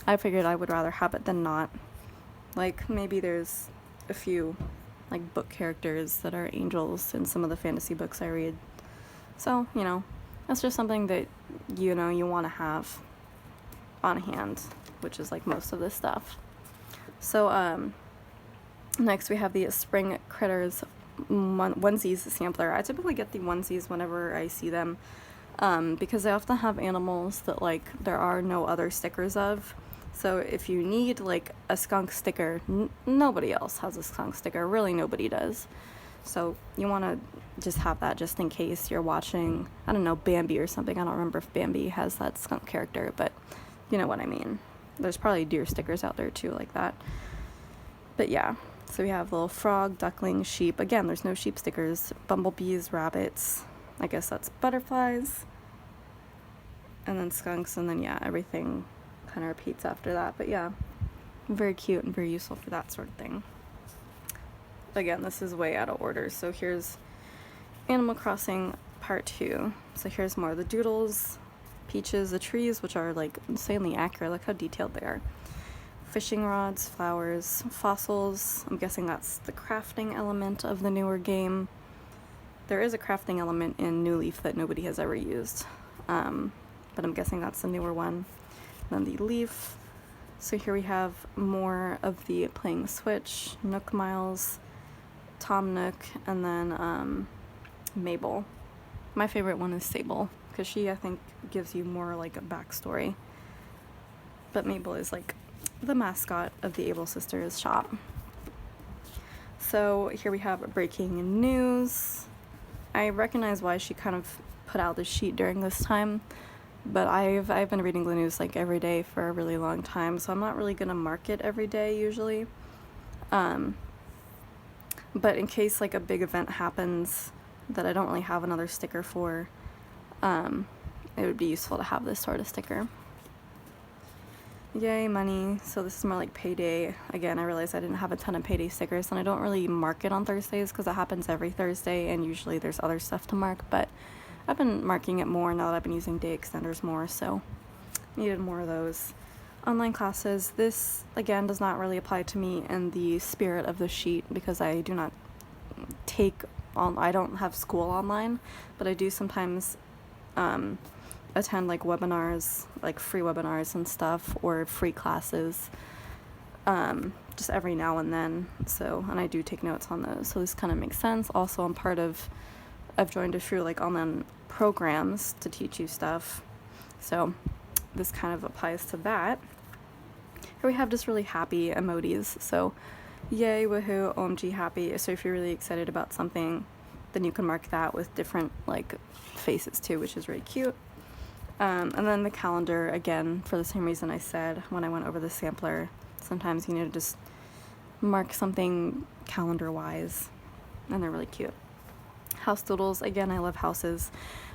I figured I would rather have it than not. Like, maybe there's a few, like, book characters that are angels in some of the fantasy books I read. So, you know, that's just something that, you know, you want to have on hand, which is, like, most of this stuff. So, next we have the Spring Critters onesies sampler. I typically get the onesies whenever I see them, because they often have animals that, like, there are no other stickers of. So if you need like a skunk sticker, nobody else has a skunk sticker. Really, nobody does. So you want to just have that just in case you're watching, I don't know, Bambi or something. I don't remember if Bambi has that skunk character, but you know what I mean. There's probably deer stickers out there too like that. But yeah, so we have little frog, duckling, sheep. Again, there's no sheep stickers. Bumblebees, rabbits. I guess that's butterflies. And then skunks, and then yeah, everything kind of repeats after that. But yeah, very cute and very useful for that sort of thing. Again, this is way out of order. So here's Animal Crossing Part 2. So here's more of the doodles, peaches, the trees, which are like insanely accurate. Look how detailed they are. Fishing rods, flowers, fossils. I'm guessing that's the crafting element of the newer game. There is a crafting element in New Leaf that nobody has ever used, but I'm guessing that's the newer one. And then the leaf. So here we have more of the playing the Switch, Nook Miles, Tom Nook, and then Mabel. My favorite one is Sable, because she, I think, gives you more like a backstory. But Mabel is like the mascot of the Able Sisters shop. So here we have breaking news. I recognize why she kind of put out the sheet during this time, but I've been reading the news like every day for a really long time, so I'm not really gonna mark it every day usually. But in case like a big event happens that I don't really have another sticker for, it would be useful to have this sort of sticker. Yay, money. So this is more like payday. Again, I realized I didn't have a ton of payday stickers, and I don't really mark it on Thursdays because it happens every Thursday, and usually there's other stuff to mark, but I've been marking it more now that I've been using day extenders more, so needed more of those. Online classes. This, again, does not really apply to me in the spirit of the sheet because I do not I don't have school online, but I do sometimes attend like webinars, like free webinars and stuff, or free classes, just every now and then. So, and I do take notes on those, so this kind of makes sense. Also, I've joined a few like online programs to teach you stuff, so this kind of applies to that. Here we have just really happy emojis, so yay, woohoo, OMG, happy. So if you're really excited about something, then you can mark that with different like faces too, which is really cute. And then the calendar, again, for the same reason I said when I went over the sampler, sometimes you need to just mark something calendar-wise, and they're really cute. House doodles, again, I love houses.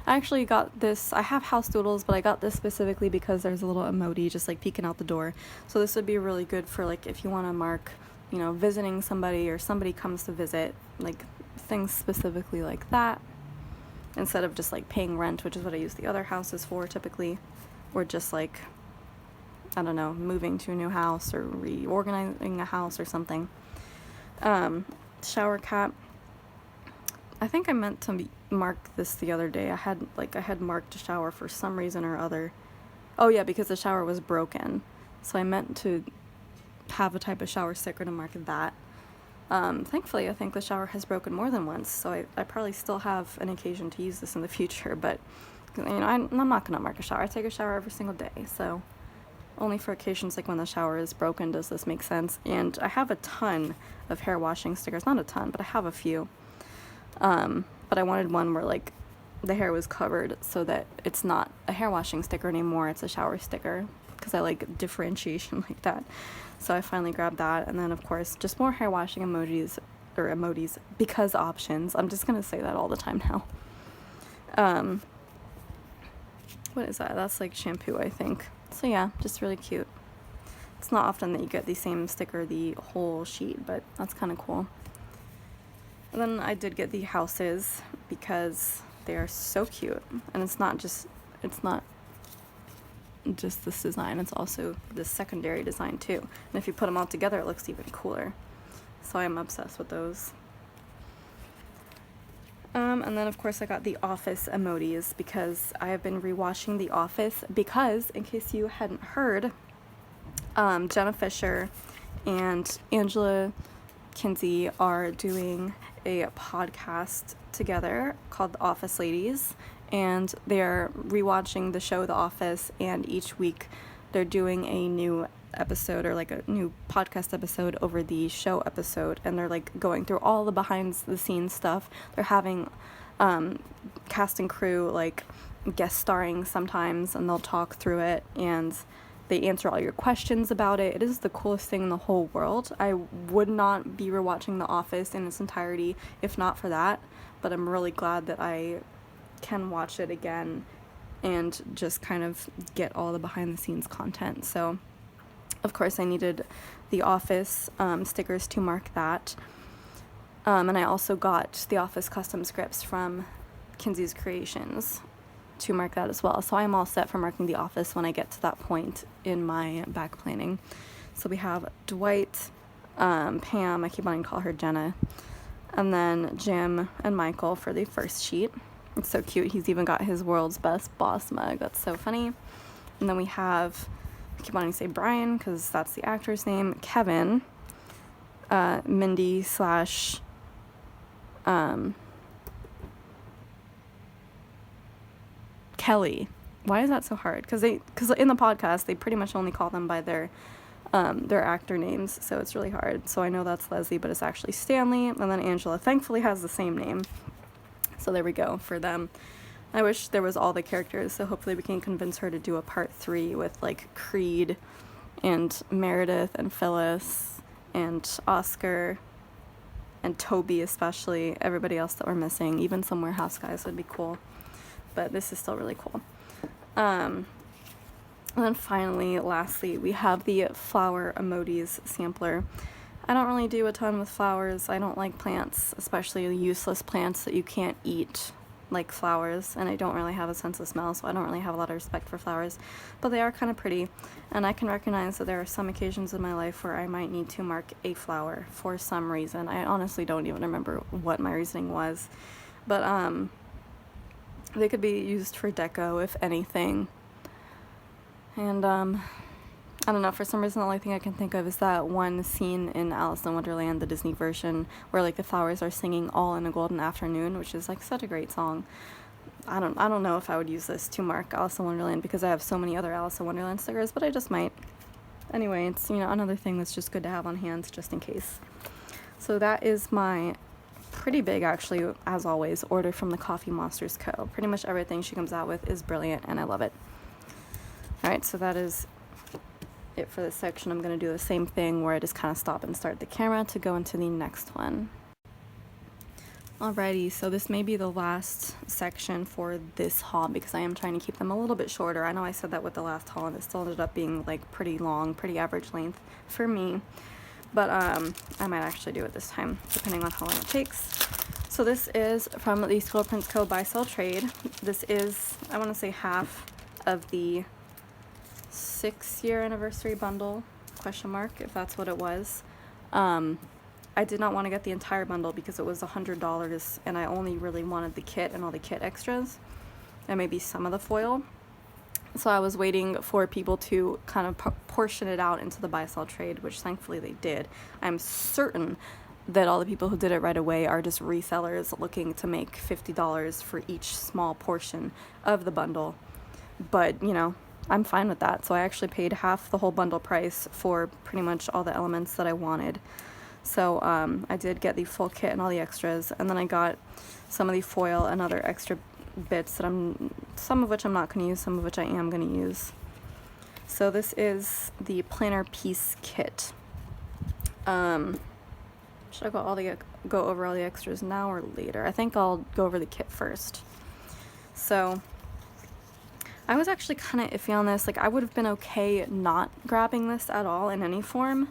I actually got this, I have house doodles, but I got this specifically because there's a little emoji just like peeking out the door. So this would be really good for like if you want to mark, you know, visiting somebody or somebody comes to visit, like things specifically like that, instead of just like paying rent, which is what I use the other houses for typically, or just like, I don't know, moving to a new house or reorganizing a house or something. Shower cap. I think I meant to mark this the other day. I had marked a shower for some reason or other. Oh yeah, because the shower was broken. So I meant to have a type of shower sticker to mark that. Thankfully, I think the shower has broken more than once, so I probably still have an occasion to use this in the future, but, you know, I'm not going to mark a shower. I take a shower every single day, so only for occasions like when the shower is broken does this make sense. And I have a ton of hair washing stickers. Not a ton, but I have a few. But I wanted one where, like, the hair was covered so that it's not a hair washing sticker anymore, it's a shower sticker, because I like differentiation like that. So I finally grabbed that, and then of course just more hair washing emojis, because options. I'm just gonna say that all the time now. What is that? That's like shampoo, I think. So yeah, just really cute. It's not often that you get the same sticker the whole sheet, but that's kind of cool. And then I did get the houses because they are so cute, and it's not just this design, it's also this secondary design too, and if you put them all together it looks even cooler, so I'm obsessed with those. And then of course I got the Office emojis because I have been rewatching The Office, because in case you hadn't heard, Jenna Fisher and Angela Kinsey are doing a podcast together called The Office Ladies, and they're rewatching the show The Office, and each week they're doing a new episode, or like a new podcast episode over the show episode, and they're like going through all the behind the scenes stuff. They're having cast and crew like guest starring sometimes, and they'll talk through it, and they answer all your questions about it. It is the coolest thing in the whole world. I would not be rewatching The Office in its entirety if not for that, but I'm really glad that I can watch it again and just kind of get all the behind the scenes content. So of course I needed The Office stickers to mark that, and I also got The Office custom scripts from Kinsey's Creations to mark that as well. So I'm all set for marking The Office when I get to that point in my back planning. So we have Dwight, Pam, I keep wanting to call her Jenna, and then Jim and Michael for the first sheet. It's so cute. He's even got his world's best boss mug. That's so funny. And then we have, I keep wanting to say Brian because that's the actor's name, Kevin, Mindy slash Kelly. Why is that so hard? Because in the podcast they pretty much only call them by their actor names, so it's really hard. So I know that's Leslie, but it's actually Stanley. And then Angela thankfully has the same name. So there we go for them. I wish there was all the characters, so hopefully we can convince her to do a part 3 with like Creed and Meredith and Phyllis and Oscar and Toby, especially. Everybody else that we're missing, even some warehouse guys would be cool, but this is still really cool. And then finally, lastly, we have the flower emojis sampler. I don't really do a ton with flowers. I don't like plants, especially useless plants that you can't eat, like flowers, and I don't really have a sense of smell, so I don't really have a lot of respect for flowers, but they are kind of pretty, and I can recognize that there are some occasions in my life where I might need to mark a flower for some reason. I honestly don't even remember what my reasoning was, but they could be used for deco, if anything. And I don't know, for some reason the only thing I can think of is that one scene in Alice in Wonderland, the Disney version, where like the flowers are singing All in a Golden Afternoon, which is like such a great song. I don't know if I would use this to mark Alice in Wonderland because I have so many other Alice in Wonderland stickers, but I just might. Anyway, it's, you know, another thing that's just good to have on hand just in case. So that is my pretty big, actually, as always, order from TheCoffeeMonsterzCo. Pretty much everything she comes out with is brilliant and I love it. Alright, so that is it for this section. I'm going to do the same thing where I just kind of stop and start the camera to go into the next one. Alrighty, so this may be the last section for this haul because I am trying to keep them a little bit shorter. I know I said that with the last haul and it still ended up being like pretty long, pretty average length for me, but I might actually do it this time depending on how long it takes. So this is from the ScribblePrintsCo Buy Sell Trade. This is, I want to say, half of the 6-year anniversary bundle, question mark, if that's what it was. I did not want to get the entire bundle because it was $100 and I only really wanted the kit and all the kit extras and maybe some of the foil. So I was waiting for people to kind of portion it out into the buy sell trade, which thankfully they did. I'm certain that all the people who did it right away are just resellers looking to make $50 for each small portion of the bundle. But, you know, I'm fine with that. So I actually paid half the whole bundle price for pretty much all the elements that I wanted. So I did get the full kit and all the extras, and then I got some of the foil and other extra bits that some of which I'm not going to use, some of which I am going to use. So this is the planner piece kit. Should I go over all the extras now or later? I think I'll go over the kit first. So I was actually kind of iffy on this. Like, I would have been okay not grabbing this at all in any form,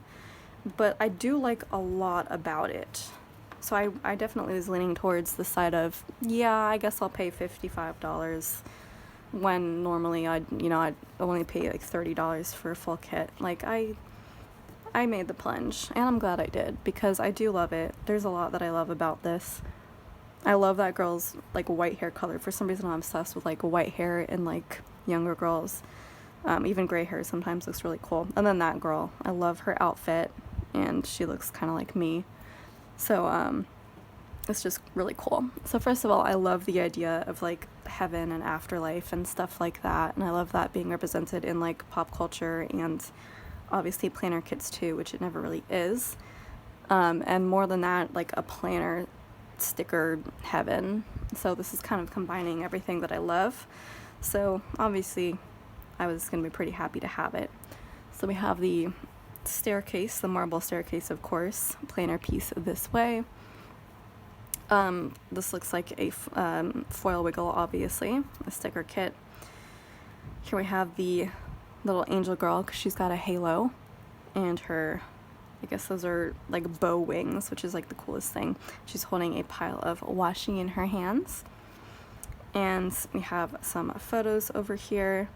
but I do like a lot about it. So I definitely was leaning towards the side of, yeah, I guess I'll pay $55 when normally I'd only pay like $30 for a full kit. Like, I made the plunge, and I'm glad I did, because I do love it. There's a lot that I love about this. I love that girl's like white hair color. For some reason I'm obsessed with like white hair in like younger girls. Even gray hair sometimes looks really cool. And then that girl, I love her outfit, and she looks kind of like me. So it's just really cool. So first of all, I love the idea of like heaven and afterlife and stuff like that, and I love that being represented in like pop culture and obviously planner kits too, which it never really is. And more than that, like a planner sticker heaven. So this is kind of combining everything that I love. So obviously I was going to be pretty happy to have it. So we have the staircase, the marble staircase, of course, planner piece this way. This looks like a foil wiggle, obviously, a sticker kit. Here we have the little angel girl, because she's got a halo, and her, I guess those are like bow wings, which is like the coolest thing. She's holding a pile of washi in her hands. And we have some photos over here,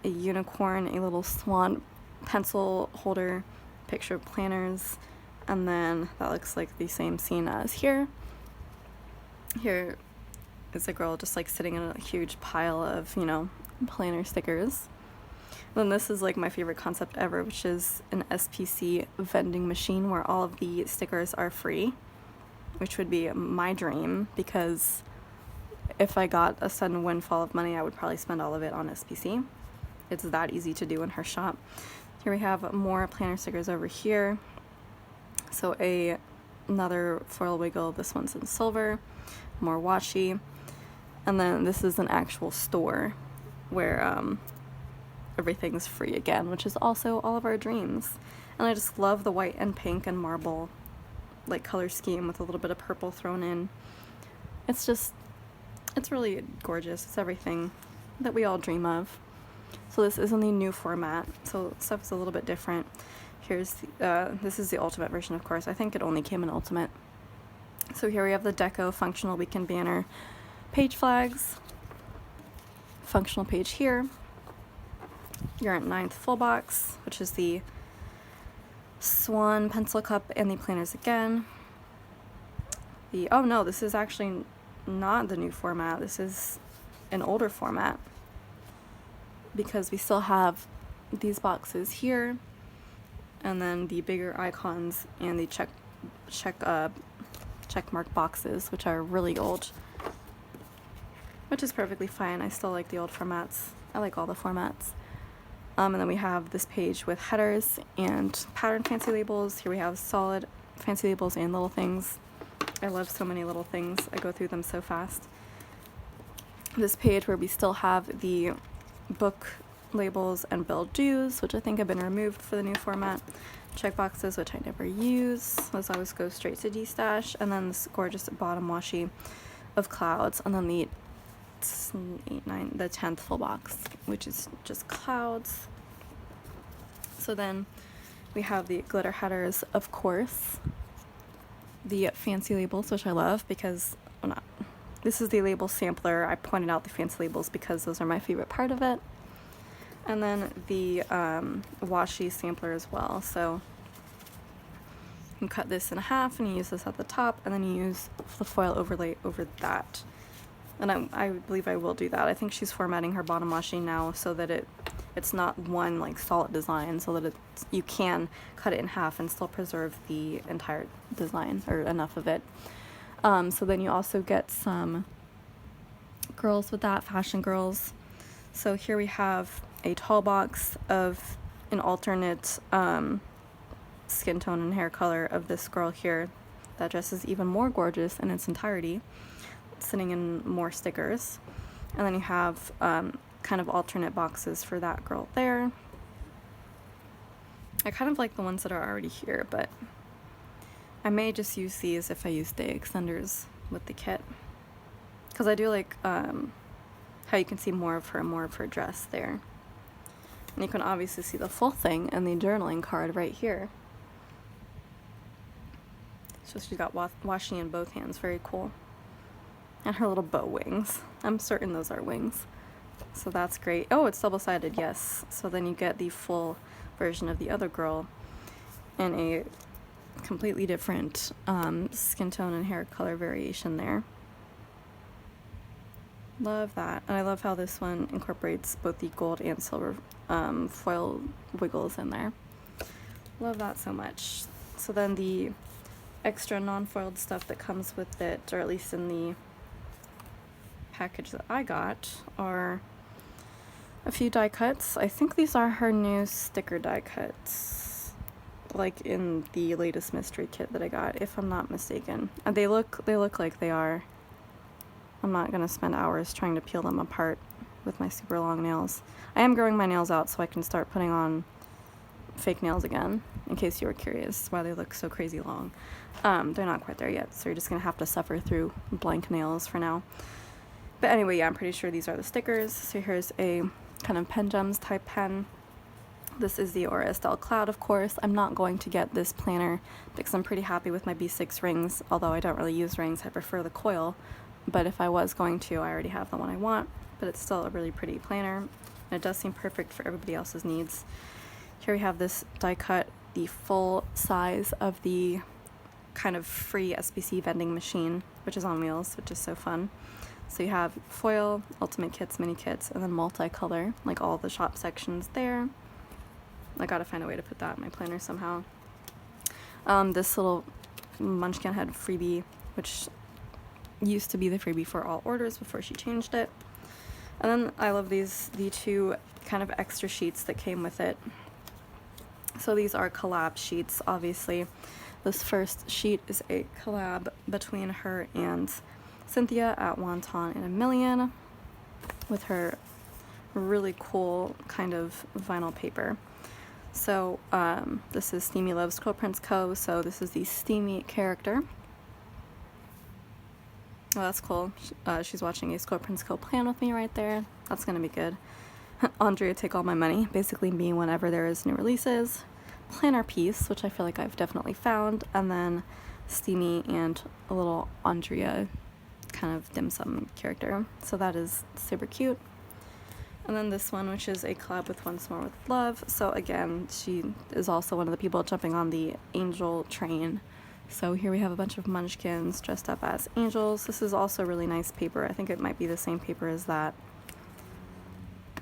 a unicorn, a little swan pencil holder, picture of planners, and then that looks like the same scene as here. Here is a girl just like sitting in a huge pile of, you know, planner stickers. Then this is like my favorite concept ever, which is an SPC vending machine where all of the stickers are free, which would be my dream, because if I got a sudden windfall of money, I would probably spend all of it on SPC. It's that easy to do in her shop. Here we have more planner stickers over here. So another foil wiggle, this one's in silver, more washi, and then this is an actual store where everything's free again, which is also all of our dreams. And I just love the white and pink and marble like color scheme with a little bit of purple thrown in. It's really gorgeous. It's everything that we all dream of. So this is in the new format, so stuff is a little bit different. Here's this is the ultimate version, of course. I think it only came in ultimate. So here we have the deco functional weekend banner page flags, functional page here, your 9th full box, which is the swan pencil cup and the planners again. Oh no, this is actually not the new format. This is an older format because we still have these boxes here, and then the bigger icons and the check mark boxes, which are really old, which is perfectly fine. I still like the old formats. I like all the formats. And then we have this page with headers and pattern fancy labels. Here we have solid fancy labels and little things. I love so many little things. I go through them so fast. This page where we still have the book labels and bill dues, which I think have been removed for the new format. Checkboxes, which I never use. Those always go straight to D-stash. And then this gorgeous bottom washi of clouds. And then the 10th full box, which is just clouds. So then we have the glitter headers, of course. The fancy labels, which I love because this is the label sampler. I pointed out the fancy labels because those are my favorite part of it. And then the washi sampler as well. So you can cut this in half and you use this at the top, and then you use the foil overlay over that. And I believe I will do that. I think she's formatting her bottom washi now so that it's not one like solid design, so that you can cut it in half and still preserve the entire design, or enough of it. So then you also get some girls with that, fashion girls. So here we have a tall box of an alternate skin tone and hair color of this girl here. That dress is even more gorgeous in its entirety, sitting in more stickers. And then you have kind of alternate boxes for that girl there. I kind of like the ones that are already here, but I may just use these if I use the extenders with the kit, because I do like how you can see more of her dress there. And you can obviously see the full thing in the journaling card right here. So she's got washi in both hands, very cool. And her little bow wings. I'm certain those are wings. So that's great. Oh, it's double-sided, yes. So then you get the full version of the other girl in a completely different skin tone and hair color variation there. Love that. And I love how this one incorporates both the gold and silver foil wiggles in there. Love that so much. So then the extra non-foiled stuff that comes with it, or at least in the package that I got, are a few die cuts. I think these are her new sticker die cuts, like in the latest mystery kit that I got, if I'm not mistaken. And they look like they are. I'm not gonna spend hours trying to peel them apart with my super long nails. I am growing my nails out so I can start putting on fake nails again, in case you were curious why they look so crazy long. They're not quite there yet, so you're just gonna have to suffer through blank nails for now. But anyway, yeah, I'm pretty sure these are the stickers. So here's a kind of pen gems type pen. This is the Aura Estelle Cloud, of course. I'm not going to get this planner because I'm pretty happy with my B6 rings, although I don't really use rings. I prefer the coil. But if I was going to, I already have the one I want. But it's still a really pretty planner, and it does seem perfect for everybody else's needs. Here we have this die cut, the full size of the kind of free SBC vending machine, which is on wheels, which is so fun. So you have foil, ultimate kits, mini kits, and then multicolor, like all the shop sections there. I gotta find a way to put that in my planner somehow. This little Munchkin Head freebie, which used to be the freebie for all orders before she changed it. And then I love the two kind of extra sheets that came with it. So these are collab sheets, obviously. This first sheet is a collab between her and Cynthia at Wonton in a Million, with her really cool kind of vinyl paper. So this is Steamy Loves ScribblePrintsCo, so this is the Steamy character. Oh, that's cool. She's watching a ScribblePrintsCo plan with me right there. That's gonna be good. Andrea Take All My Money, basically me whenever there is new releases. Planner piece, which I feel like I've definitely found, and then Steamy and a little Andrea kind of dim sum character. So that is super cute. And then this one, which is a collab with Once More with Love. So again, she is also one of the people jumping on the angel train. So here we have a bunch of munchkins dressed up as angels. This is also really nice paper. I think it might be the same paper as that,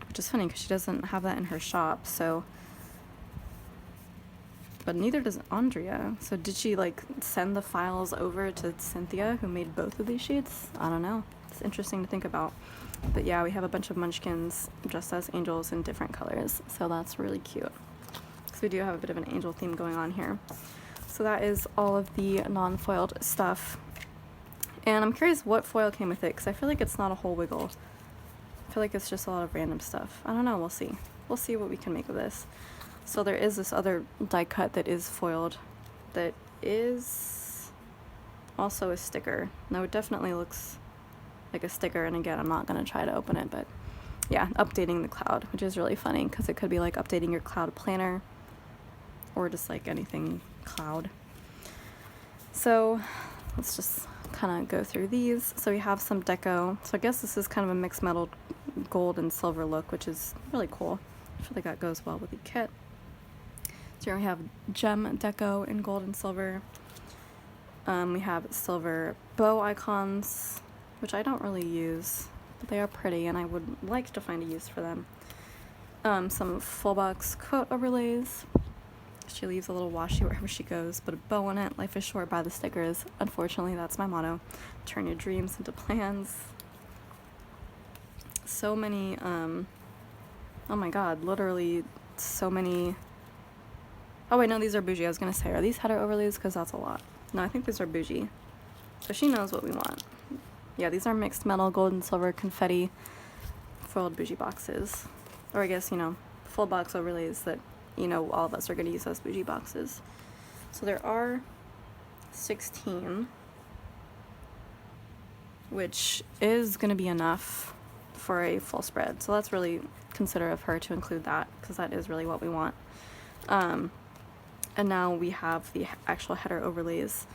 which is funny because she doesn't have that in her shop. So, but neither does Andrea. So did she like send the files over to Cynthia, who made both of these sheets? I don't know. It's interesting to think about. But yeah, we have a bunch of munchkins dressed as angels in different colors. So that's really cute. So we do have a bit of an angel theme going on here. So that is all of the non-foiled stuff. And I'm curious what foil came with it, because I feel like it's not a whole wiggle. I feel like it's just a lot of random stuff. I don't know, we'll see. We'll see what we can make of this. So there is this other die cut that is foiled that is also a sticker. Now it definitely looks like a sticker, and again, I'm not going to try to open it, but yeah, updating the cloud, which is really funny because it could be like updating your cloud planner or just like anything cloud. So let's just kind of go through these. So we have some deco. So I guess this is kind of a mixed metal gold and silver look, which is really cool. I feel like that goes well with the kit. So here we have gem deco in gold and silver. We have silver bow icons, which I don't really use, but they are pretty and I would like to find a use for them. Some full box quote overlays. She leaves a little washi wherever she goes, but a bow on it. Life is short, buy the stickers. Unfortunately, that's my motto. Turn your dreams into plans. So many, oh my god, literally so many. Oh wait, no, these are bougie. I was gonna say, are these header overlays? Because that's a lot. No, I think these are bougie. So she knows what we want. Yeah, these are mixed metal, gold and silver confetti foiled bougie boxes. Or I guess, you know, full box overlays that, you know, all of us are going to use as bougie boxes. So there are 16, which is going to be enough for a full spread. So that's really considerate of her to include that, because that is really what we want. And now we have the actual header overlays.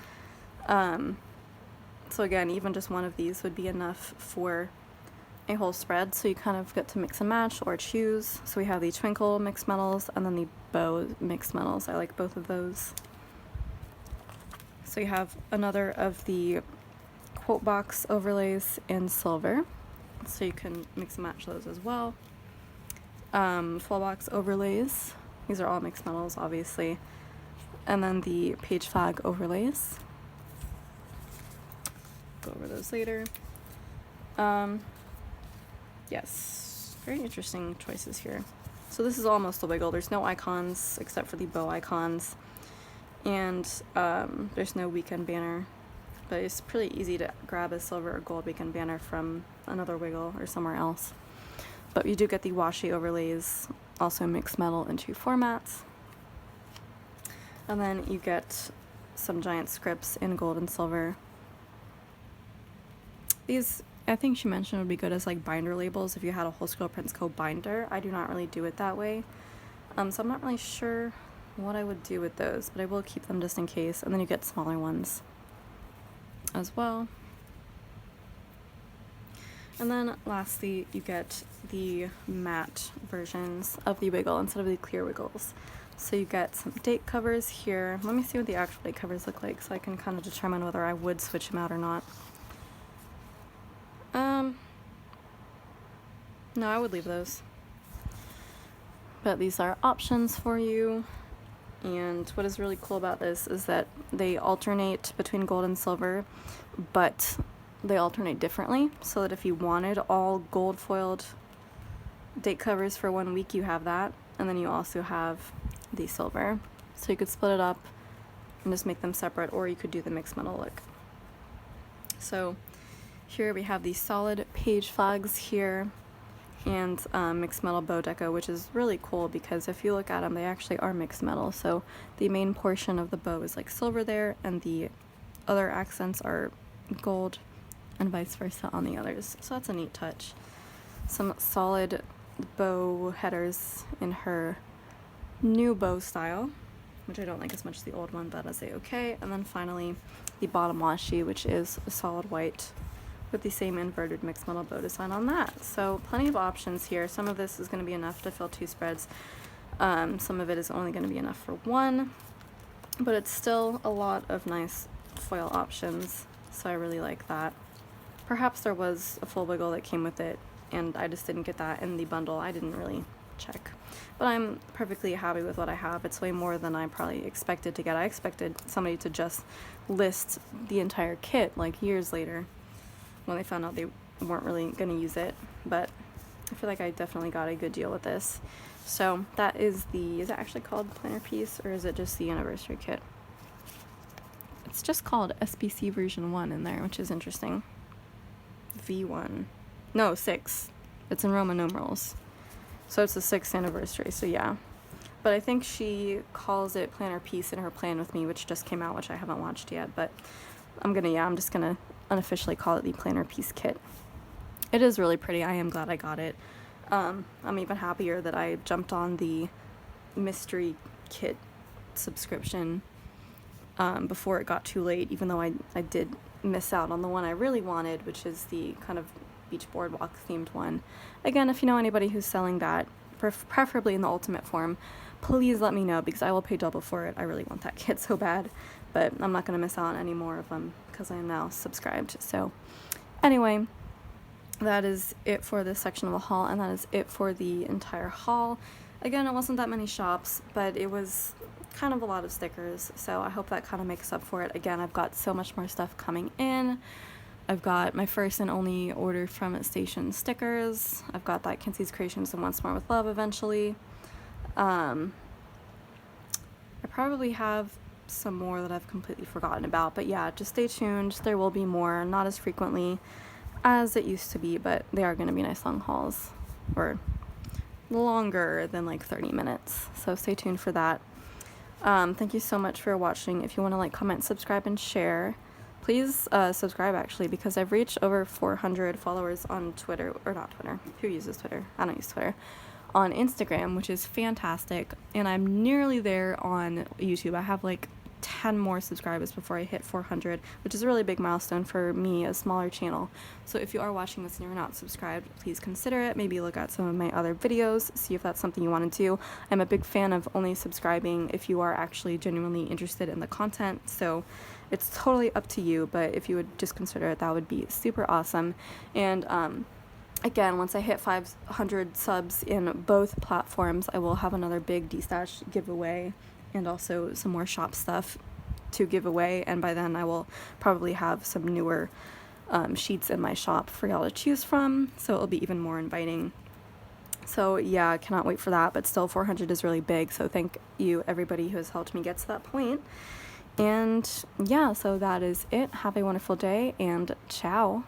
So again, even just one of these would be enough for a whole spread, so you kind of get to mix and match or choose. So we have the twinkle mixed metals and then the bow mixed metals. I like both of those. So you have another of the quote box overlays in silver, so you can mix and match those as well. Full box overlays, these are all mixed metals obviously, and then the page flag overlays. Go over those later. Yes, very interesting choices here. So this is almost a wiggle. There's no icons except for the bow icons, and there's no weekend banner, but it's pretty easy to grab a silver or gold weekend banner from another wiggle or somewhere else. But you do get the washi overlays, also mixed metal in 2 formats, and then you get some giant scripts in gold and silver. These, I think she mentioned, would be good as like binder labels if you had a whole ScribblePrintsCo binder. I do not really do it that way, so I'm not really sure what I would do with those, but I will keep them just in case. And then you get smaller ones as well. And then lastly, you get the matte versions of the wiggle instead of the clear wiggles. So you get some date covers here. Let me see what the actual date covers look like so I can kind of determine whether I would switch them out or not. No, I would leave those. But these are options for you. And what is really cool about this is that they alternate between gold and silver, but they alternate differently, so that if you wanted all gold foiled date covers for 1 week, you have that, and then you also have the silver. So you could split it up and just make them separate, or you could do the mixed metal look. So here we have the solid page flags here, and mixed metal bow deco, which is really cool because if you look at them, they actually are mixed metal. So the main portion of the bow is like silver there, and the other accents are gold, and vice versa on the others. So that's a neat touch. Some solid bow headers in her new bow style, which I don't like as much as the old one, but I'll say okay. And then finally the bottom washi, which is a solid white with the same inverted mixed metal bow design on that. So plenty of options here. Some of this is going to be enough to fill 2 spreads. Some of it is only going to be enough for 1, but it's still a lot of nice foil options, so I really like that. Perhaps there was a full wiggle that came with it, and I just didn't get that in the bundle. I didn't really check, but I'm perfectly happy with what I have. It's way more than I probably expected to get. I expected somebody to just list the entire kit like years later when they found out they weren't really going to use it, but I feel like I definitely got a good deal with this. So that is is it actually called planner piece, or is it just the anniversary kit? It's just called SBC version 1 in there, which is interesting. V1. No, 6. It's in Roman numerals. So it's the 6th anniversary, so yeah. But I think she calls it planner piece in her plan with me, which just came out, which I haven't watched yet, but I'm just gonna unofficially call it the planner piece kit. It is really pretty. I am glad I got it. I'm even happier that I jumped on the mystery kit subscription before it got too late, even though I did miss out on the one I really wanted, which is the kind of beach boardwalk themed one. Again, if you know anybody who's selling that, preferably in the ultimate form, please let me know, because I will pay double for it. I really want that kit so bad, but I'm not going to miss out on any more of them because I am now subscribed. So anyway, that is it for this section of the haul, and that is it for the entire haul. Again, it wasn't that many shops, but it was kind of a lot of stickers, so I hope that kind of makes up for it. Again, I've got so much more stuff coming in. I've got my first and only order from Station stickers. I've got that Kinsey's Creations and Once More with Love eventually. I probably have some more that I've completely forgotten about, but yeah, just stay tuned. There will be more, not as frequently as it used to be, but they are going to be nice long hauls, or longer than like 30 minutes, so stay tuned for that. Thank you so much for watching. If you want to like, comment, subscribe, and share, please subscribe actually, because I've reached over 400 followers on Twitter, or not Twitter, who uses Twitter? I don't use Twitter. On Instagram, which is fantastic, and I'm nearly there on YouTube. I have like 10 more subscribers before I hit 400, which is a really big milestone for me, a smaller channel. So if you are watching this and you're not subscribed, please consider it. Maybe look at some of my other videos, see if that's something you want to do. I'm a big fan of only subscribing if you are actually genuinely interested in the content, so it's totally up to you, but if you would just consider it, that would be super awesome. And again, once I hit 500 subs in both platforms, I will have another big D-Stash giveaway and also some more shop stuff to give away, and by then I will probably have some newer sheets in my shop for y'all to choose from, so it'll be even more inviting. So yeah, I cannot wait for that, but still 400 is really big, so thank you everybody who has helped me get to that point. And yeah, so that is it. Have a wonderful day, and ciao.